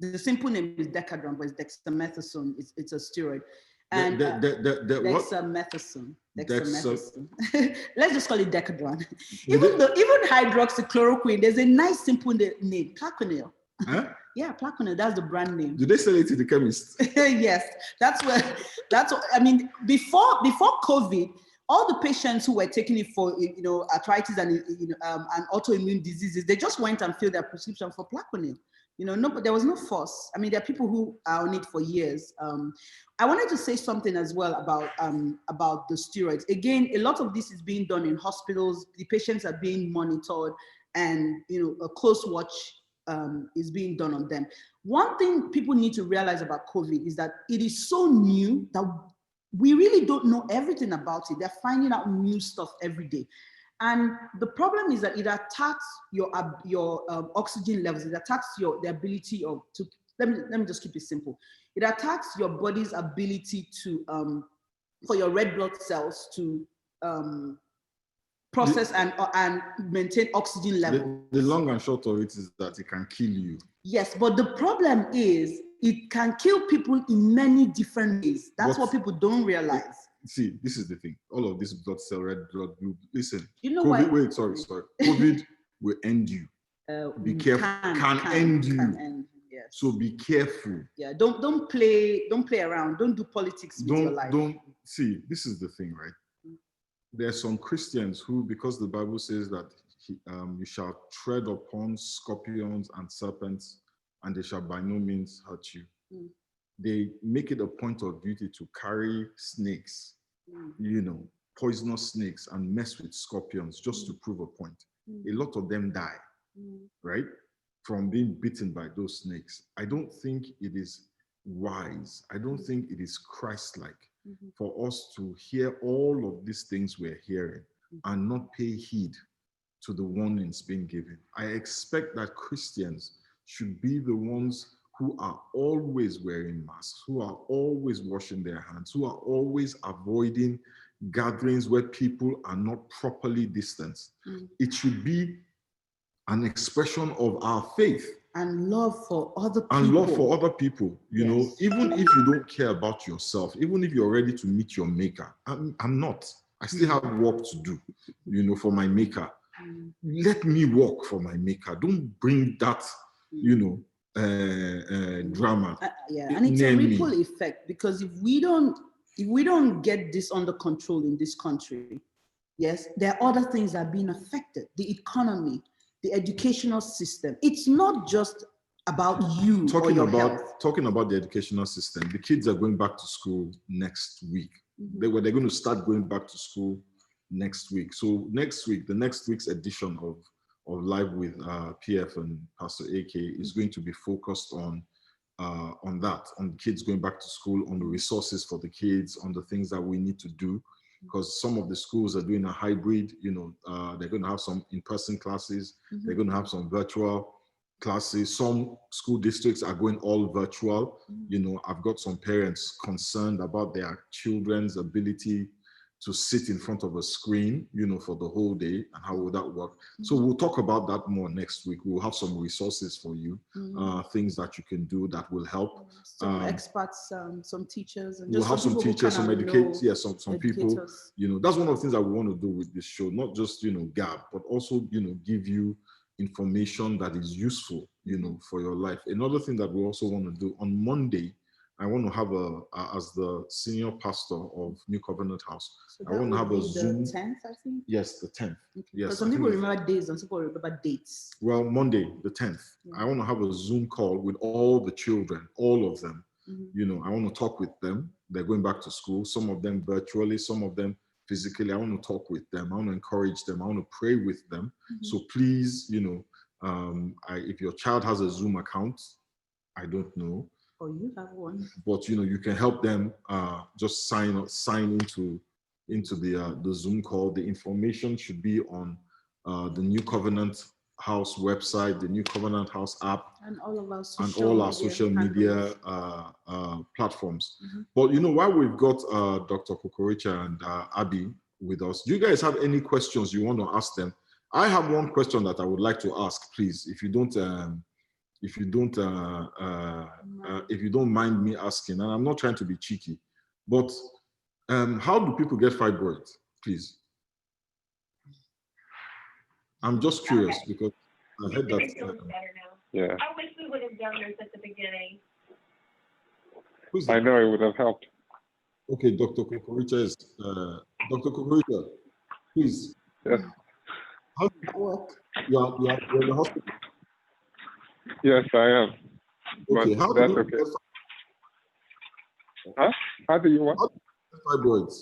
The simple name is Decadron, but it's dexamethasone. It's a steroid. And dexamethasone. Let's just call it Decadron. Even hydroxychloroquine, there's a nice simple name, Plaquenil. Huh? Yeah, Plaquenil, that's the brand name. Do they sell it to the chemist? Yes, that's what, I mean, before COVID, all the patients who were taking it for, arthritis and, and autoimmune diseases, they just went and filled their prescription for Plaquenil. But there was no force. I mean, there are people who are on it for years. I wanted to say something as well about the steroids. Again, a lot of this is being done in hospitals. The patients are being monitored, and a close watch is being done on them. One thing people need to realize about COVID is that it is so new that we really don't know everything about it. They're finding out new stuff every day. And the problem is that it attacks your oxygen levels. It attacks the ability let me just keep it simple. It attacks your body's ability to, for your red blood cells to process and maintain oxygen level. The long and short of it is that it can kill you. Yes, but the problem is it can kill people in many different ways. That's what people don't realize. See, this is the thing. All of this blood cell, red blood group. Listen, COVID, wait, sorry. COVID will end you. Be careful. Can end you. Yes. So be careful. Yeah, don't play around. Don't do politics with your life. See, this is the thing, right? There are some Christians who, because the Bible says that you shall tread upon scorpions and serpents, and they shall by no means hurt you. They make it a point of duty to carry snakes, poisonous snakes, and mess with scorpions just to prove a point. A lot of them die, right? From being bitten by those snakes. I don't think it is wise. I don't think it is Christ-like for us to hear all of these things we're hearing and not pay heed to the warnings being given. I expect that Christians should be the ones who are always wearing masks, who are always washing their hands, who are always avoiding gatherings where people are not properly distanced. It should be an expression of our faith. And love for other people. And love for other people. You know, Yes. even if you don't care about yourself, even if you're ready to meet your maker. I'm not. I still have work to do, for my maker. Let me work for my maker. Don't bring that, drama. And it's a ripple effect, because if we don't get this under control in this country, yes, there are other things that are being affected. The economy, the educational system. It's not just about you or your health. Talking about the educational system, the kids are going back to school next week. They're going to start going back to school next week. So next week, the next week's edition of Live with PF and Pastor AK is going to be focused on that, on kids going back to school, on the resources for the kids, on the things that we need to do. Because some of the schools are doing a hybrid, they're going to have some in-person classes, they're going to have some virtual classes. Some school districts are going all virtual. I've got some parents concerned about their children's ability to sit in front of a screen, for the whole day, and how will that work? So we'll talk about that more next week. We'll have some resources for you, things that you can do that will help. Some experts, some teachers, and we'll just have some teachers, some educators, some people. That's one of the things that we want to do with this show, not just gab, but also give you information that is useful, for your life. Another thing that we also want to do on Monday, I want to have as the senior pastor of New Covenant House, so I want to have a Zoom. The 10th, I think? Yes, the 10th. Okay. Yes. Some people remember days, and some people remember dates. Well, Monday, the 10th. Yeah. I want to have a Zoom call with all the children, all of them. I want to talk with them. They're going back to school, some of them virtually, some of them physically. I want to talk with them. I want to encourage them. I want to pray with them. So please, if your child has a Zoom account, I don't know. Or you have one. But you can help them just sign into the Zoom call. The information should be on the New Covenant House website, the New Covenant House app, and all of our social media platforms. But while we've got Dr. Kokoricha and Abby with us, do you guys have any questions you want to ask them? I have one question that I would like to ask, please, if you don't mind me asking, and I'm not trying to be cheeky, but how do people get fibroids, please? I'm just curious because I heard that. Yeah. I wish we would have done this at the beginning. Who's I that? know it would have helped. Okay, Dr. Kokoricha is, Dr. Kokoricha, please. Yes. How does it work? You're in the hospital. Yes, I am. Okay, But how do that's you okay. get Huh? How do you what? fibroids?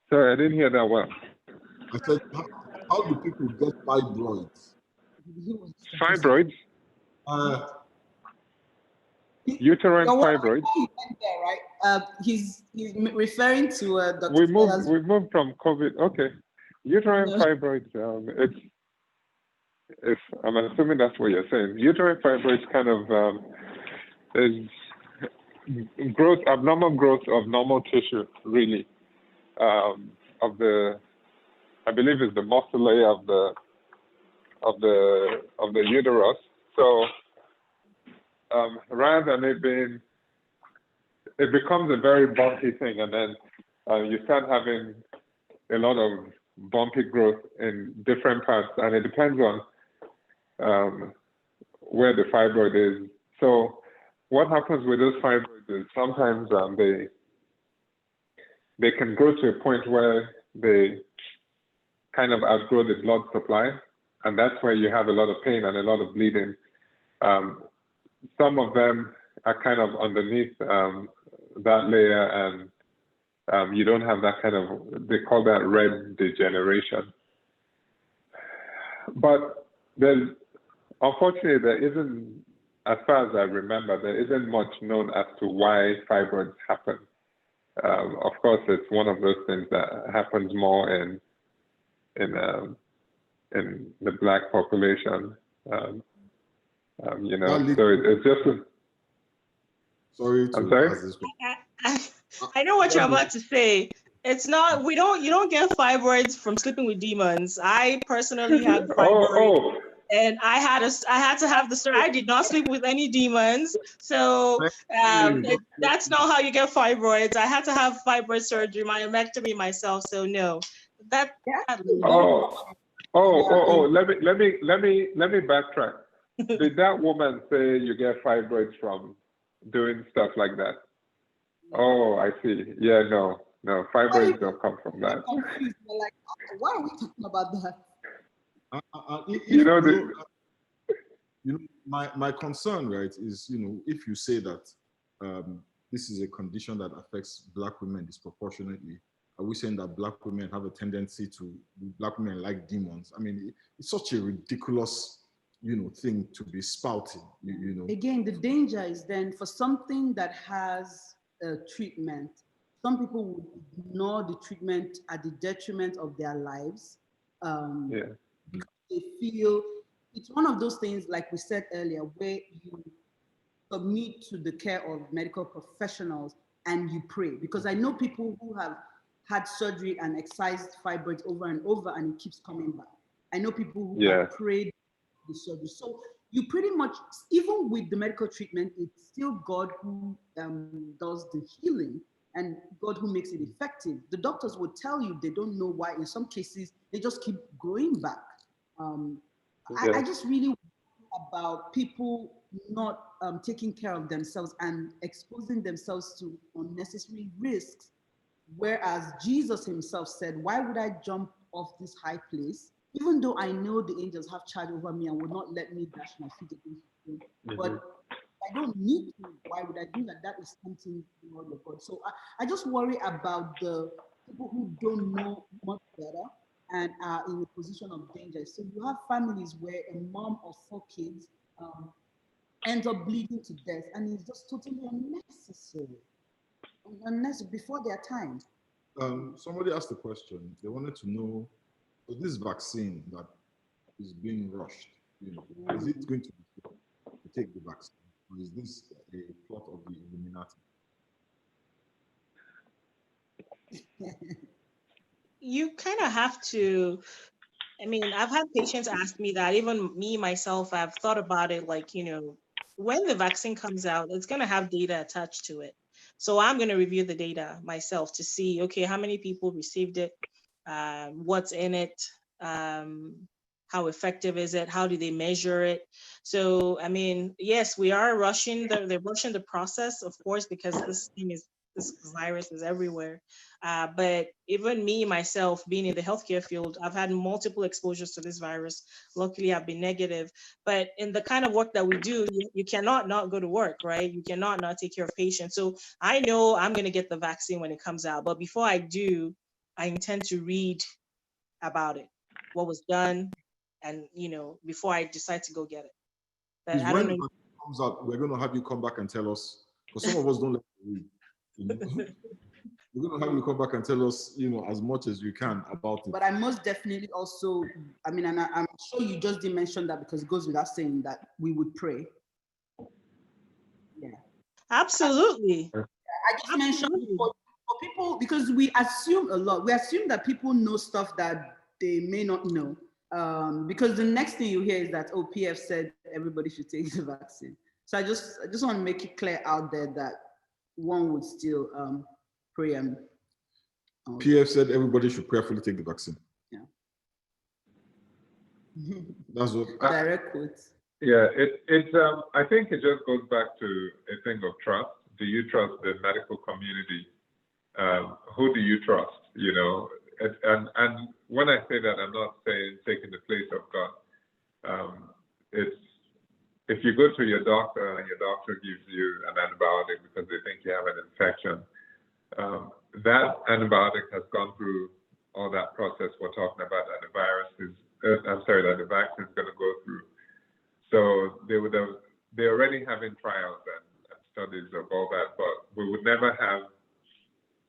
Sorry, I didn't hear that well. I said, how do people get fibroids? Fibroids? Uterine You're wondering fibroids? how he went there, right? He's referring to Dr. We Stella's- moved from COVID. Okay. Uterine No. fibroids, I'm assuming that's what you're saying. Uterine fibroids kind of is abnormal growth of normal tissue, really, of the, I believe it's the muscle of the uterus. So rather than it becomes a very bumpy thing, and then you start having a lot of bumpy growth in different parts, and it depends on where the fibroid is. So what happens with those fibroids is sometimes they can grow to a point where they kind of outgrow the blood supply, and that's where you have a lot of pain and a lot of bleeding. Some of them are kind of underneath that layer, and you don't have that kind of, they call that red degeneration. But unfortunately, there isn't, as far as I remember, there isn't much known as to why fibroids happen. Of course, it's one of those things that happens more in the Black population. So it's just. Sorry I'm to sorry? ask this question. I know what you're about to say. It's not, you don't get fibroids from sleeping with demons. I personally had fibroids. And I had to have the surgery. I did not sleep with any demons. So that's not how you get fibroids. I had to have fibroid surgery, myomectomy myself. So no. Let me backtrack. Did that woman say you get fibroids from doing stuff like that? Oh, I see. Yeah, no, fibroids don't come from that. Like, why are we talking about that? My concern, right, is, if you say that this is a condition that affects Black women disproportionately, are we saying that Black women have a tendency to, Black women like demons? I mean, it's such a ridiculous, thing to be spouting, Again, the danger is then for something that has a treatment, some people would ignore the treatment at the detriment of their lives. Because they feel it's one of those things, like we said earlier, where you submit to the care of medical professionals and you pray. Because I know people who have had surgery and excised fibroids over and over, and it keeps coming back. I know people who have prayed the surgery. So you pretty much, even with the medical treatment, it's still God who does the healing and God who makes it effective. The doctors will tell you they don't know why. In some cases, they just keep growing back. I just really worry about people not taking care of themselves and exposing themselves to unnecessary risks. Whereas Jesus himself said, why would I jump off this high place, even though I know the angels have charge over me and will not let me dash my feet against the stone? But I don't need to. Why would I do that? That is something the word of God. So I just worry about the people who don't know much better and are in a position of danger. So you have families where a mom of 4 kids ends up bleeding to death, and it's just totally unnecessary. Before their time. Somebody asked a question. They wanted to know, this vaccine that is being rushed, is it going to take the vaccine, or is this a plot of the Illuminati? You kind of have to. I mean, I've had patients ask me that. Even me myself, I've thought about it. Like, when the vaccine comes out, it's going to have data attached to it. So I'm going to review the data myself to see, okay, how many people received it, what's in it, How effective is it? How do they measure it? So, I mean, yes, we are rushing they're rushing the process, of course, because this virus is everywhere. But even me, myself, being in the healthcare field, I've had multiple exposures to this virus. Luckily, I've been negative. But in the kind of work that we do, you cannot not go to work, right? You cannot not take care of patients. So I know I'm going to get the vaccine when it comes out. But before I do, I intend to read about it, what was done, and before I decide to go get it. But I When don't it comes out, we're going to have you come back and tell us, because some of us don't like to read. We're going to have you come back and tell us, as much as you can about it. But I most definitely also, I mean, and I'm sure you just didn't mention that because it goes without saying that we would pray. Yeah. Absolutely. I just mentioned for people, because we assume a lot. We assume that people know stuff that they may not know. Because the next thing you hear is that, oh, PF said everybody should take the vaccine. So I just want to make it clear out there that one would still pray and PF said everybody should prayerfully take the vaccine. Yeah. That's what direct quotes. Yeah, I think it just goes back to a thing of trust. Do you trust the medical community? Who do you trust? And when I say that, I'm not saying taking the place of God. It's if you go to your doctor and your doctor gives you an antibiotic because they think you have an infection, that antibiotic has gone through all that process we're talking about that the vaccine is going to go through. So they're already having trials and studies of all that, but we would never have,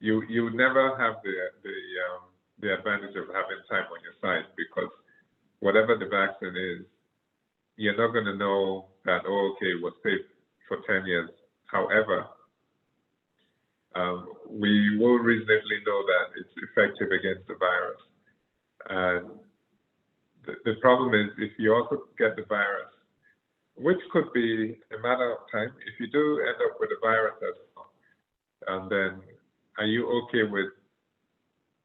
you would never have the advantage of having time on your side, because whatever the vaccine is, you're not going to know that, oh, okay, it was safe for 10 years. However, we will reasonably know that it's effective against the virus. And the problem is if you also get the virus, which could be a matter of time, if you do end up with a virus as well, and then are you okay with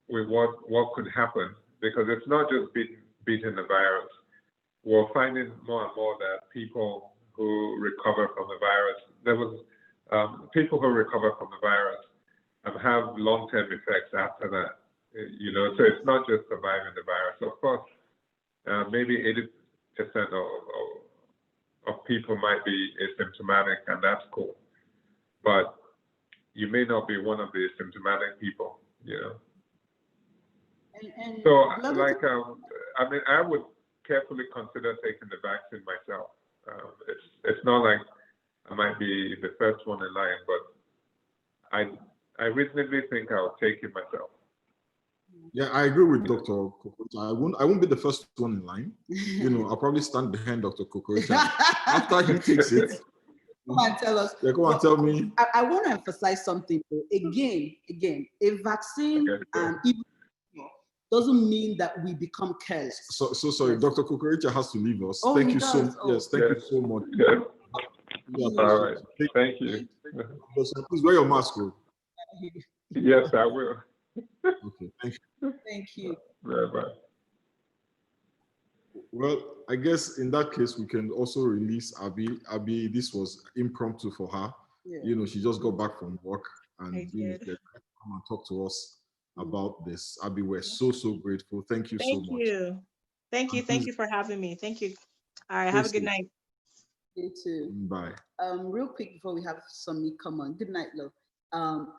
what could happen? Because it's not just beating the virus. We're finding more and more that people who recover from the virus, people who recover from the virus have long-term effects after that. So it's not just surviving the virus. Of course, maybe 80% of people might be asymptomatic, and that's cool. But you may not be one of the asymptomatic people, So, I would carefully consider taking the vaccine myself. It's not like I might be the first one in line, but I reasonably think I'll take it myself. Yeah, I agree with Dr. Kokoricha. I won't be the first one in line. I'll probably stand behind Dr. Kokoricha. After he takes it, come and tell us. Yeah, come and tell me. I want to emphasize something. Again, a vaccine and even doesn't mean that we become careless. So sorry, Dr. Kokoricha has to leave us. Oh, thank you does. so much. Yes, thank you so much. All right. Thank you. Please wear your mask. Yes, I will. Okay, thank you. Thank you. Bye-bye. Well, I guess in that case, we can also release Abby. Abby, this was impromptu for her. Yeah. She just got back from work and she come and talk to us about this. Abby, we're so grateful. Thank you so much. Thank you. Thank you for having me. Thank you. All right. Have a good night. You too. Bye. Real quick before we have Sami come on. Good night, love.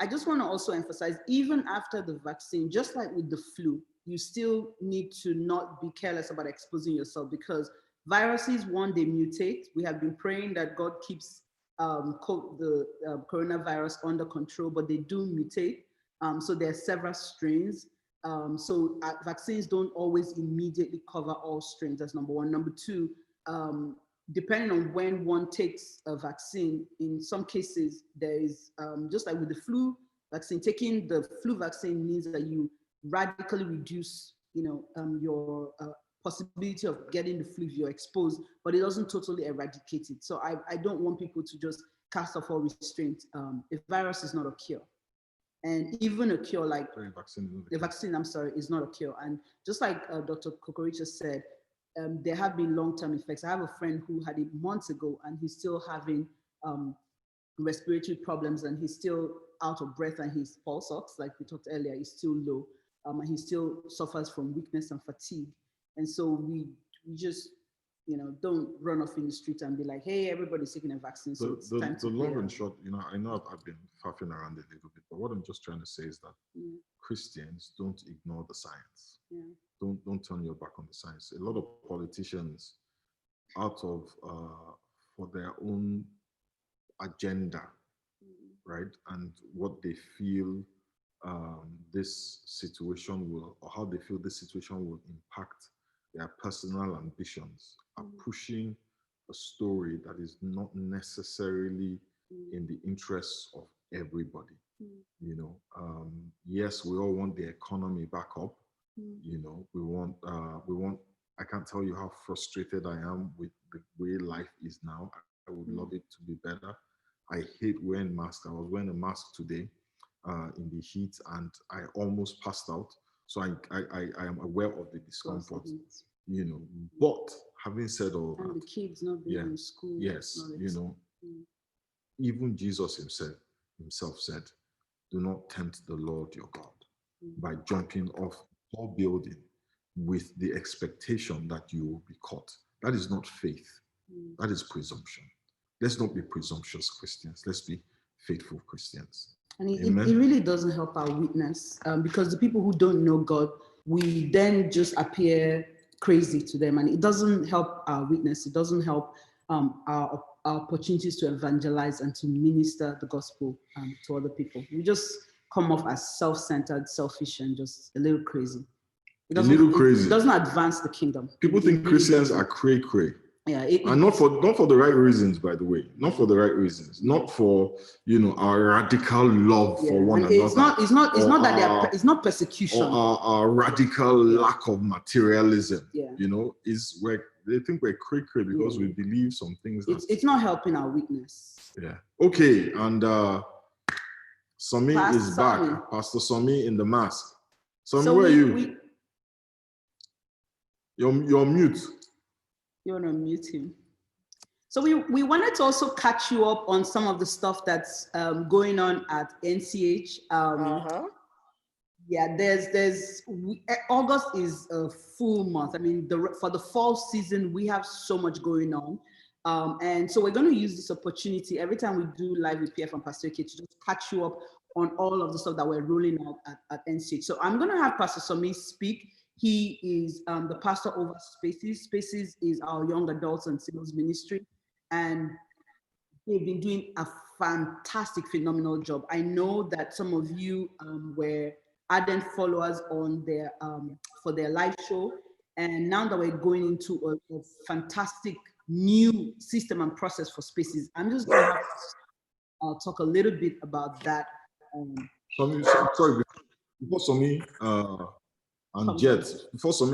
I just want to also emphasize, even after the vaccine, just like with the flu, you still need to not be careless about exposing yourself, because viruses, one, they mutate. We have been praying that God keeps the coronavirus under control, but they do mutate. So there are several strains. So vaccines don't always immediately cover all strains. That's number one. Number two, depending on when one takes a vaccine, in some cases, there is, just like with the flu vaccine, taking the flu vaccine means that you radically reduce, your possibility of getting the flu if you're exposed, but it doesn't totally eradicate it. So I don't want people to just cast off all restraint. A virus is not a cure. And even a cure like the vaccine, I'm sorry, is not a cure. And just like Dr. Kokoricha said, there have been long-term effects. I have a friend who had it months ago, and he's still having respiratory problems, and he's still out of breath, and his pulse ox, like we talked earlier, is still low, and he still suffers from weakness and fatigue. And so we just, don't run off in the street and be like, hey, everybody's taking a vaccine. So it's time to the long and short, I know I've been faffing around a little bit, but what I'm just trying to say is that Christians don't ignore the science. Don't turn your back on the science. A lot of politicians, out of for their own agenda, right, and what they feel this situation will, or how they feel this situation will impact their personal ambitions, are pushing a story that is not necessarily in the interests of everybody. Yes, we all want the economy back up. We want, I can't tell you how frustrated I am with the way life is now. I would love it to be better. I hate wearing masks. I was wearing a mask today in the heat, and I almost passed out. So I am aware of the discomfort, But having said all that, and the kids not being in school. Yes, even Jesus himself said, "Do not tempt the Lord your God by jumping off a building with the expectation that you will be caught." That is not faith. That is presumption. Let's not be presumptuous Christians. Let's be faithful Christians. And it really doesn't help our witness, because the people who don't know God, we then just appear crazy to them, and it doesn't help our witness. It doesn't help our opportunities to evangelize and to minister the gospel to other people. We just come off as self-centered, selfish, and just a little crazy. It doesn't advance the kingdom. People think Christians are cray-cray. Yeah, and not for the right reasons, by the way. Not for the right reasons. Not for our radical love for one another. It's not persecution. Or our radical lack of materialism. Is where they think we're cray-cray because we believe some things. It's not helping our witness. Yeah. Okay, and Somi is back. Somi. Pastor Somi in the mask. Somi, where are you? You're mute. You want to mute him. So we wanted to also catch you up on some of the stuff that's going on at NCH. Yeah, there's August is a full month. I mean, for the fall season, we have so much going on. And so we're going to use this opportunity every time we do live with PF and Pastor K to just catch you up on all of the stuff that we're rolling out at NCH. So I'm going to have Pastor Somi speak. He is the pastor over Spaces. Spaces is our young adults and singles ministry, and they've been doing a fantastic, phenomenal job. I know that some of you were ardent followers on their for their live show, and now that we're going into a fantastic new system and process for Spaces, I'm just going to talk a little bit about that. Sorry, before Somi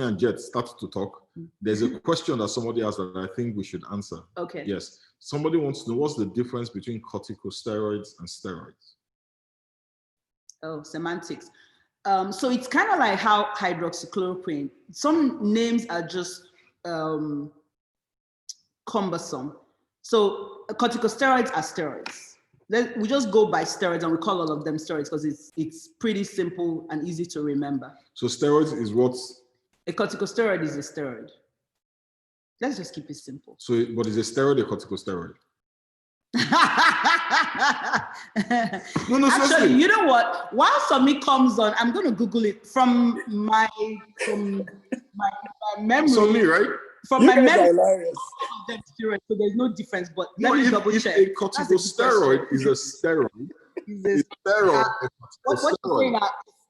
and Jet start to talk, there's a question that somebody asked that I think we should answer. Okay. Yes. Somebody wants to know what's the difference between corticosteroids and steroids. Oh, semantics. So it's kind of like how hydroxychloroquine. Some names are just cumbersome. So corticosteroids are steroids. We just go by steroids and we call all of them steroids because it's pretty simple and easy to remember. So steroids is what? A corticosteroid is a steroid. Let's just keep it simple. So what is a steroid, a corticosteroid? No, Actually, seriously. you know what? While Somi comes on, I'm going to Google it from my memory. Somi, right? From my memory, so there's no difference. But let me double check. If a corticosteroid is a steroid, it's a steroid. What you're saying is,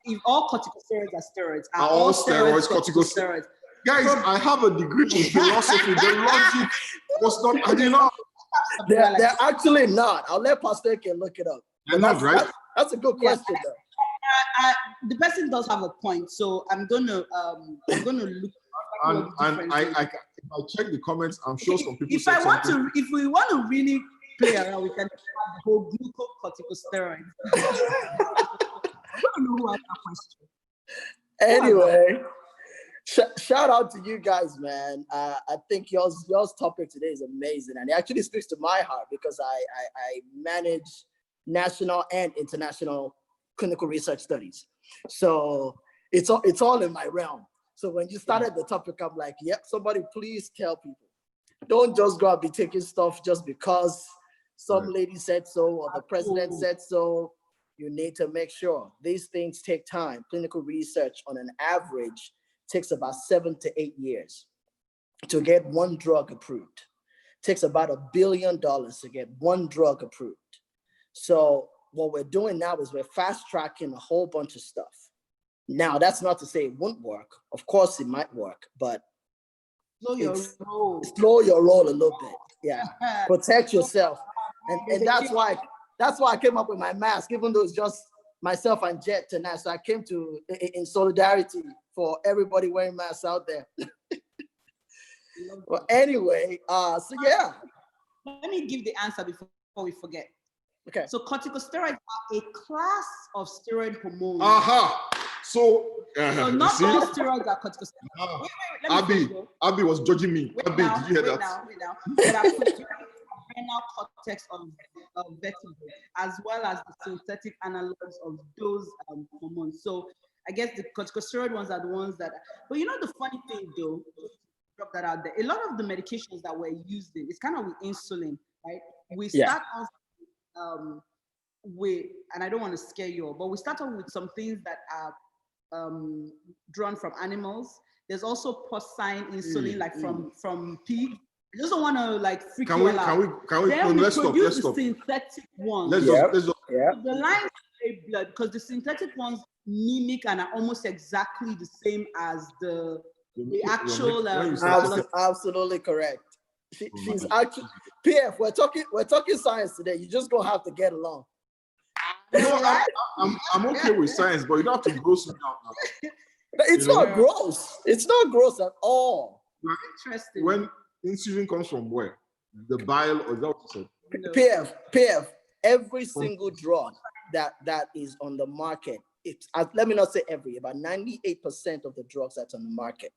if all corticosteroids are steroids, are all steroids corticosteroids? Guys, I have a degree in philosophy. The logic was not. I did not. They're actually not. I'll let Pastor K look it up. They're not, right? That's a good question, though. The person does have a point, so I'm gonna look. And I check the comments. I'm sure some people. If we want to really play around, we can have the whole glucocorticosteroid. I don't know who asked that question. Anyway, Shout out to you guys, man. I think y'all's topic today is amazing, and it actually speaks to my heart because I manage national and international clinical research studies. So it's all in my realm. So when you started the topic, I'm like, yep, somebody please tell people. Don't just go and be taking stuff just because some lady said so or the president said so. You need to make sure these things take time. Clinical research on an average takes about 7 to 8 years to get one drug approved. Takes about $1 billion to get one drug approved. So what we're doing now is we're fast tracking a whole bunch of stuff. Now, that's not to say it won't work. Of course it might work, but slow your roll a little bit. Yeah, protect yourself. And that's why I came up with my mask, even though it's just myself and Jet tonight. So I came in solidarity for everybody wearing masks out there. Well, anyway, so yeah. Let me give the answer before we forget. Okay. So corticosteroids are a class of steroid hormones. So not all steroids are corticosteroids. Abby was judging me. Abby, did you hear that? Wait now. There are renal cortex of vertebrae, as well as the synthetic analogs of those hormones. So I guess the corticosteroid ones are the ones that, but you know the funny thing though, drop that out there, a lot of the medications that we're using, it's kind of with insulin, right? We start off with, and I don't want to scare you all, but we start off with some things that are drawn from animals. There's also porcine insulin, like from pig. I just don't want to like freak you out. Can we let's stop. Synthetic ones. Let's stop. The lines say blood because the synthetic ones mimic and are almost exactly the same as the actual. Absolutely correct. She's actually PF. We're talking science today. You just gonna have to get along. No, I'm okay with science, but you don't have to gross me out now. It's not gross. It's not gross at all. Interesting. When insulin comes from where? The bile, or is that what you said? PF. Every single drug that is on the market, let me not say every, about 98% of the drugs that's on the market,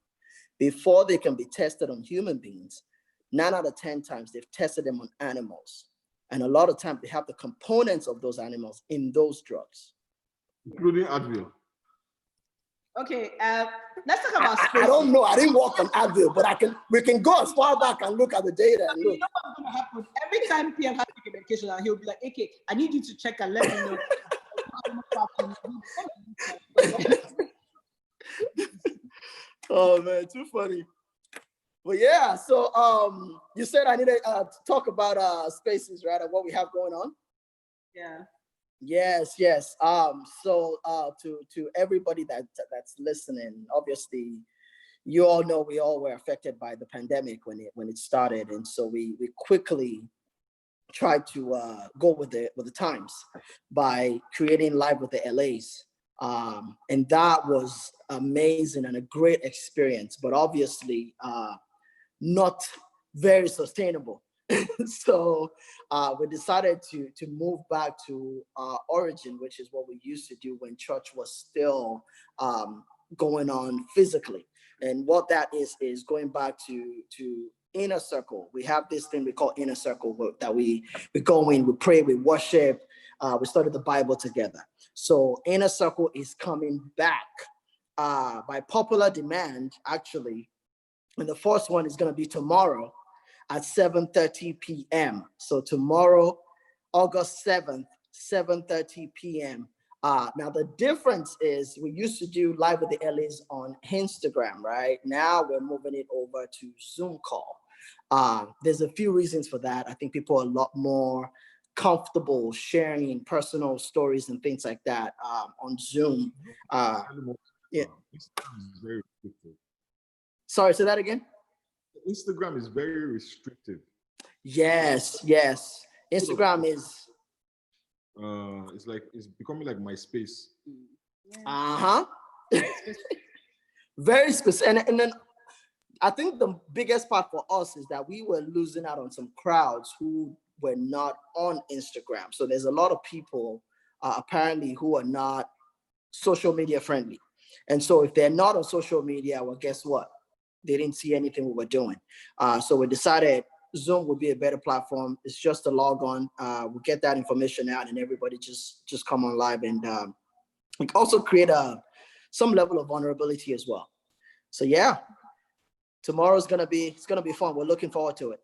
before they can be tested on human beings, 9 out of 10 times they've tested them on animals. And a lot of times they have the components of those animals in those drugs. Including Advil. Okay, let's talk about space. I don't know. I didn't work on Advil, but we can go as far back and look at the data. And look. You know what's going to happen? Every time PM has to take a medication, he'll be like, okay, I need you to check and let me know. Oh man, too funny. But yeah, so you said I needed to talk about spaces, right? And what we have going on. Yeah. Yes. So to everybody that's listening, obviously, you all know we all were affected by the pandemic when it started, and so we quickly tried to go with the times by creating Live with the LAs, and that was amazing and a great experience, but obviously not very sustainable. So we decided to move back to our origin, which is what we used to do when church was still going on physically. And what that is going back to inner circle. We have this thing we call inner circle that we go in, we pray, we worship, we study the Bible together. So inner circle is coming back by popular demand, actually. And the first one is going to be tomorrow at 7:30 p.m. So tomorrow, August 7th, 7:30 p.m. Now the difference is we used to do Live with the LAs on Instagram, right? Now we're moving it over to Zoom call. There's a few reasons for that. I think people are a lot more comfortable sharing personal stories and things like that on Zoom. Yeah. Sorry, say that again. Instagram is very restrictive. Yes. Instagram is. It's becoming like MySpace. Very specific, and then I think the biggest part for us is that we were losing out on some crowds who were not on Instagram. So there's a lot of people apparently who are not social media friendly. And so if they're not on social media, well, guess what? They didn't see anything we were doing. So we decided Zoom would be a better platform. It's just a log on. We get that information out and everybody just come on live, and we also create some level of vulnerability as well. So yeah, tomorrow's gonna be fun. We're looking forward to it.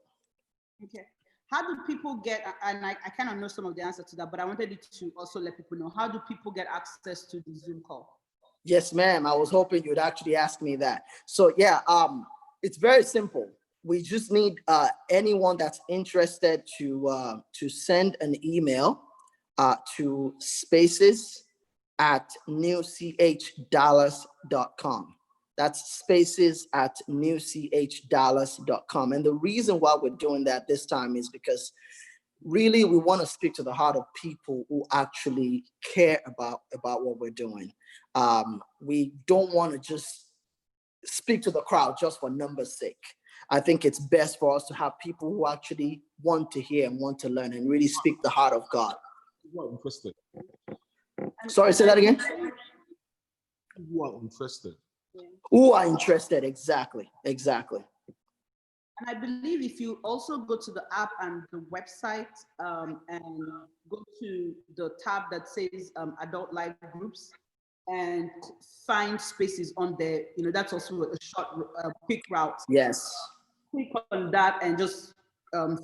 Okay. How do people get, and I kind of know some of the answer to that, but I wanted you to also let people know, how do people get access to the Zoom call? Yes, ma'am. I was hoping you'd actually ask me that. So yeah, it's very simple. We just need anyone that's interested to send an email to spaces@newchdallas.com. That's spaces@newchdallas.com. And the reason why we're doing that this time is because really we want to speak to the heart of people who actually care about what we're doing. We don't want to just speak to the crowd just for numbers' sake. I think it's best for us to have people who actually want to hear and want to learn and really speak the heart of God. Who are interested? Sorry, say that again. Who are interested? Who are interested? Exactly. And I believe if you also go to the app and the website and go to the tab that says Adult Life Groups and find Spaces on there, that's also a short, quick route. Yes. Click on that and just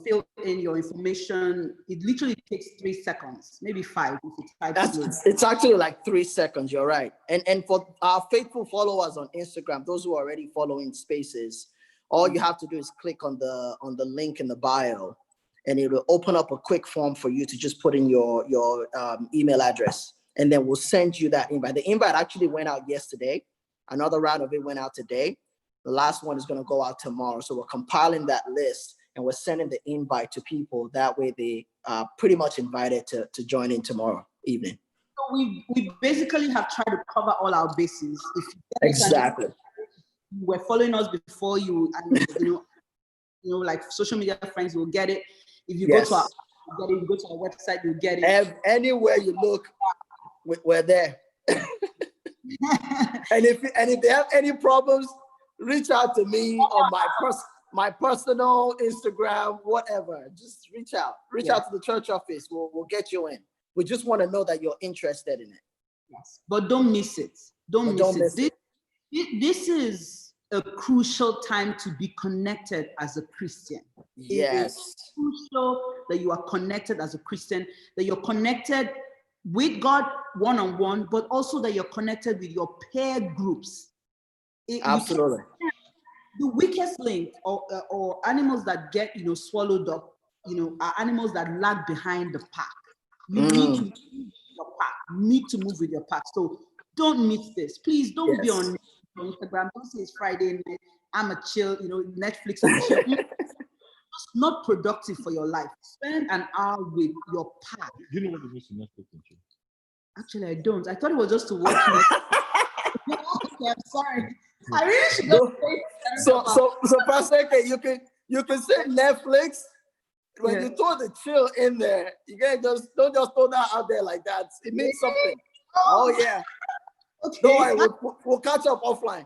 fill in your information. It literally takes 3 seconds, maybe 5 if it's 5 seconds. It's actually like 3 seconds. You're right. And for our faithful followers on Instagram, those who are already following Spaces, all you have to do is click on the link in the bio, and it will open up a quick form for you to just put in your email address, and then we'll send you that invite. The invite actually went out yesterday. Another round of it went out today. The last one is going to go out tomorrow. So we're compiling that list and we're sending the invite to people. That way they are pretty much invited to join in tomorrow evening. So we basically have tried to cover all our bases. Exactly. You were following us before you, and like social media friends will get it. If you Yes. go to our, you go to our website, you'll get it. Anywhere you look, we're there. And if they have any problems, reach out to me on my personal Instagram, whatever. Just reach out to the church office. We'll get you in. We just want to know that you're interested in it. Yes, but don't miss it. Don't miss it. This is a crucial time to be connected as a Christian. Yes. It is crucial that you are connected as a Christian, that you're connected with God one-on-one, but also that you're connected with your peer groups. Absolutely. The weakest link or animals that get swallowed up, are animals that lag behind the pack. You need to move with your pack. You need to move with your pack. So don't miss this. Please don't be on Instagram. Don't say it's Friday night. I'm a chill, Netflix and chill. It's not productive for your life. Spend an hour with your pack. You know what it means to Netflix and chill? Actually, I don't. I thought it was just to watch Netflix. Okay, I'm sorry. I really should not say. So Pastor, you can say Netflix. When you throw the chill in there, you can't don't just throw that out there like that. It means something. Oh yeah. Okay. Don't worry, we'll catch up offline.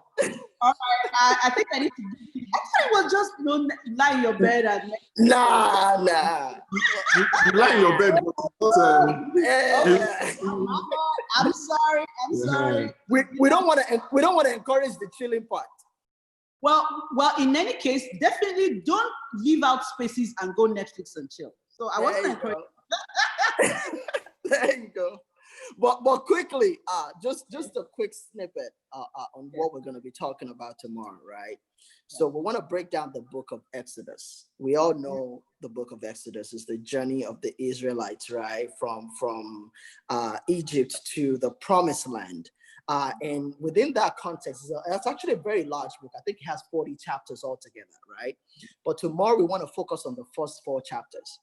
All right. I think I need to. I thought it was just lie in your bed and. Nah. You lie in your bed. I'm sorry. We don't want to encourage the chilling part. Well, in any case, definitely don't leave out Spaces and go Netflix and chill. So I wasn't encouraging. There you go. But quickly, just a quick snippet on what we're going to be talking about tomorrow, right? So we want to break down the book of Exodus. We all know the book of Exodus is the journey of the Israelites, right? From Egypt to the promised land. And within that context, it's actually a very large book. I think it has 40 chapters altogether, right? But tomorrow we want to focus on the first 4 chapters.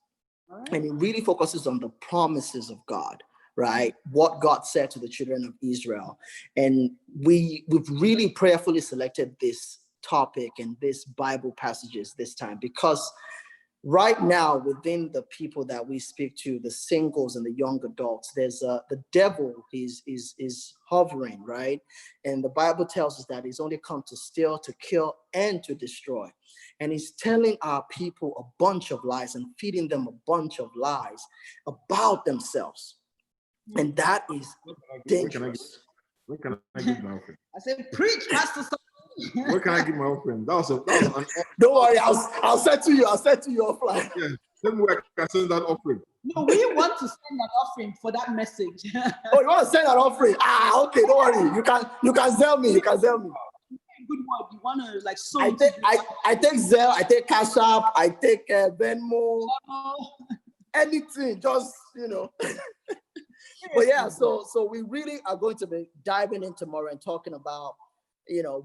Right. And it really focuses on the promises of God, right? What God said to the children of Israel. And we've really prayerfully selected this topic and these Bible passages this time because right now, within the people that we speak to, the singles and the young adults, there's the devil is hovering, right? And the Bible tells us that he's only come to steal, to kill, and to destroy. And he's telling our people a bunch of lies and feeding them a bunch of lies about themselves. And that is dangerous. Where can I give my offering? I said, preach, Pastor. Where can I give my offering? That was an Don't worry, I'll settle you. I'll settle you offline. yeah. Tell me where I can send that offering. No, we want to send an offering for that message. Oh, you want to send an offering? Ah, okay, don't worry. You can sell me. You can sell me. Good word. You want to like sow. I take Zelle, I take Cash App, I take Venmo, anything. Just But yeah, so we really are going to be diving in tomorrow and talking about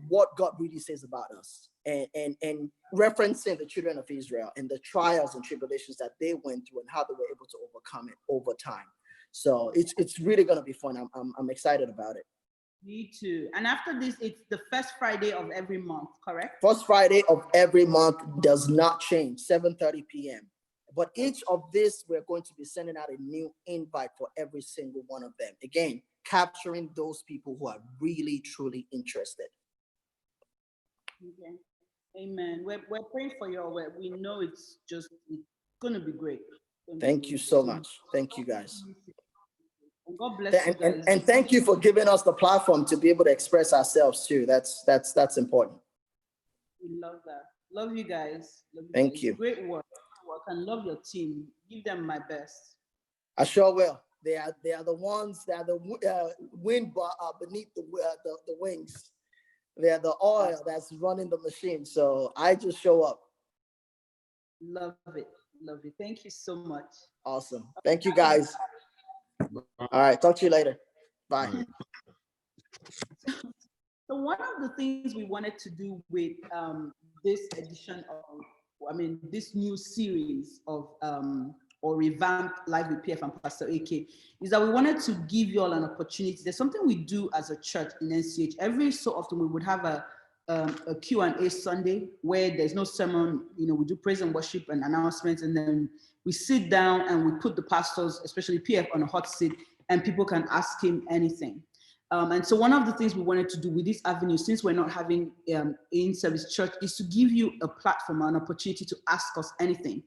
what God really says about us, and referencing the children of Israel and the trials and tribulations that they went through and how they were able to overcome it over time. So it's really going to be fun. I'm excited about it. Me too. And after this, it's the first Friday of every month, correct? First Friday of every month does not change, 7:30 p.m. But each of this, we're going to be sending out a new invite for every single one of them. Again, capturing those people who are really, truly interested. Okay. Amen. We're praying for you all. We know it's going to be great. Thank you so much. Thank you, guys. And God bless you guys. And thank you for giving us the platform to be able to express ourselves too. That's important. We love that. Love you guys. Thank you. Great work. And love your team. Give them my best. I sure will. They are the ones that are the wind beneath the wings. They are the oil that's running the machine. So I just show up. Love it. Love it. Thank you so much. Awesome. Thank you, guys. All right. Talk to you later. Bye. So one of the things we wanted to do with this edition of, this new series of or revamped Live with PF and Pastor AK is that we wanted to give you all an opportunity. There's something we do as a church in NCH. Every so often we would have a Q&A Sunday where there's no sermon. We do praise and worship and announcements, and then we sit down and we put the pastors, especially PF, on a hot seat, and people can ask him anything. And so one of the things we wanted to do with this avenue, since we're not having in-service church, is to give you a platform, an opportunity to ask us anything.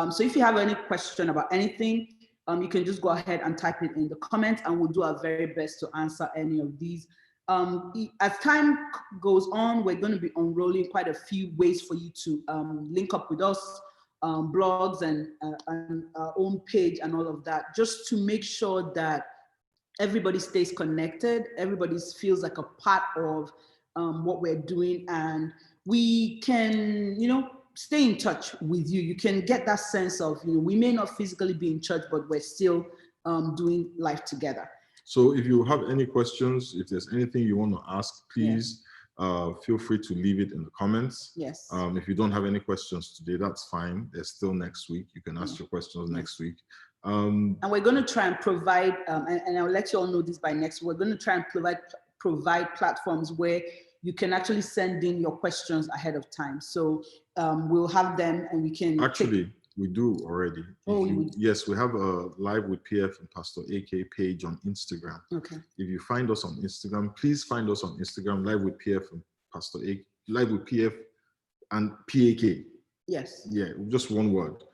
So if you have any question about anything, you can just go ahead and type it in the comments, and we'll do our very best to answer any of these. As time goes on, we're going to be unrolling quite a few ways for you to link up with us, blogs and our own page and all of that, just to make sure that everybody stays connected, everybody feels like a part of what we're doing, and we can, stay in touch with you. You can get that sense of, we may not physically be in church, but we're still doing life together. So if you have any questions, if there's anything you want to ask, please feel free to leave it in the comments. Yes. If you don't have any questions today, that's fine. There's still next week. You can ask your questions next week. And we're going to try and provide, and I'll let you all know this by next week, we're going to try and provide platforms where you can actually send in your questions ahead of time. So we'll have them and we can... Actually, we do already. Yes, we have a Live with PF and Pastor AK page on Instagram. Okay. If you find us on Instagram, please find us on Instagram, Live with PF and Pastor AK, Live with PF and PAK. Yes. Yeah, just one word.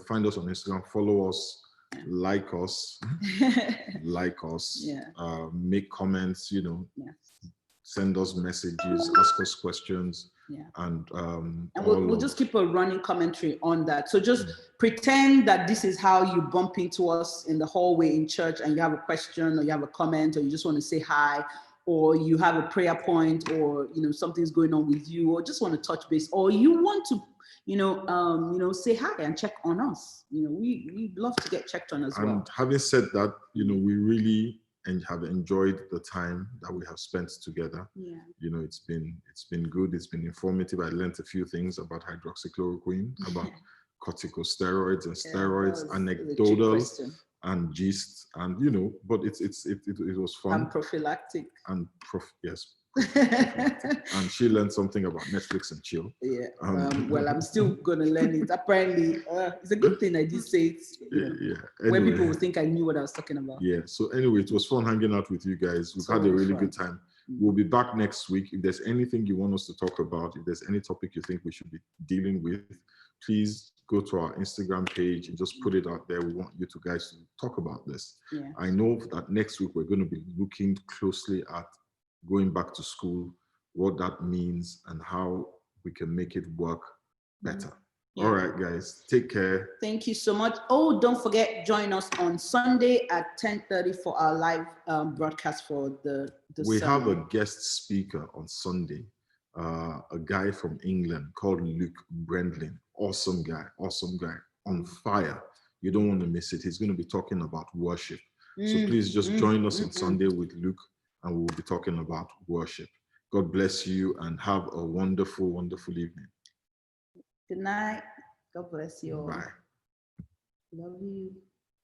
Find us on Instagram, follow us, like us, make comments, send us messages, ask us questions. Yeah. And we'll just keep a running commentary on that. So just pretend that this is how you bump into us in the hallway in church and you have a question or you have a comment or you just want to say hi, or you have a prayer point, or something's going on with you, or just want to touch base, or you want to say hi and check on us. We love to get checked on as well. And having said that, we really have enjoyed the time that we have spent together. Yeah. It's been good. It's been informative. I learned a few things about hydroxychloroquine, about corticosteroids and steroids, anecdotal and gist, and but it was fun. And prophylactic. And yes, And she learned something about Netflix and chill. Yeah. Well, I'm still gonna learn it. Apparently, it's a good thing I did say it. Yeah. Where Anyway, people would think I knew what I was talking about. yeah. So anyway, it was fun hanging out with you guys. We've had a really good time. We'll be back next week. If there's anything you want us to talk about, if there's any topic you think we should be dealing with, please go to our Instagram page and just put it out there. We want you guys to talk about this. Yeah. I know that next week we're going to be looking closely at going back to school, what that means, and how we can make it work better. Yeah. All right, guys, take care. Thank you so much. Oh, don't forget, join us on Sunday at 10:30 for our live broadcast for the We have a sermon. guest speaker on Sunday, a guy from England called Luke Brendlin. Awesome guy, on fire. You don't want to miss it. He's going to be talking about worship. So please just join us on Sunday with Luke, and we'll be talking about worship. God bless you and have a wonderful, wonderful evening. Good night. God bless you all. Bye. Love you.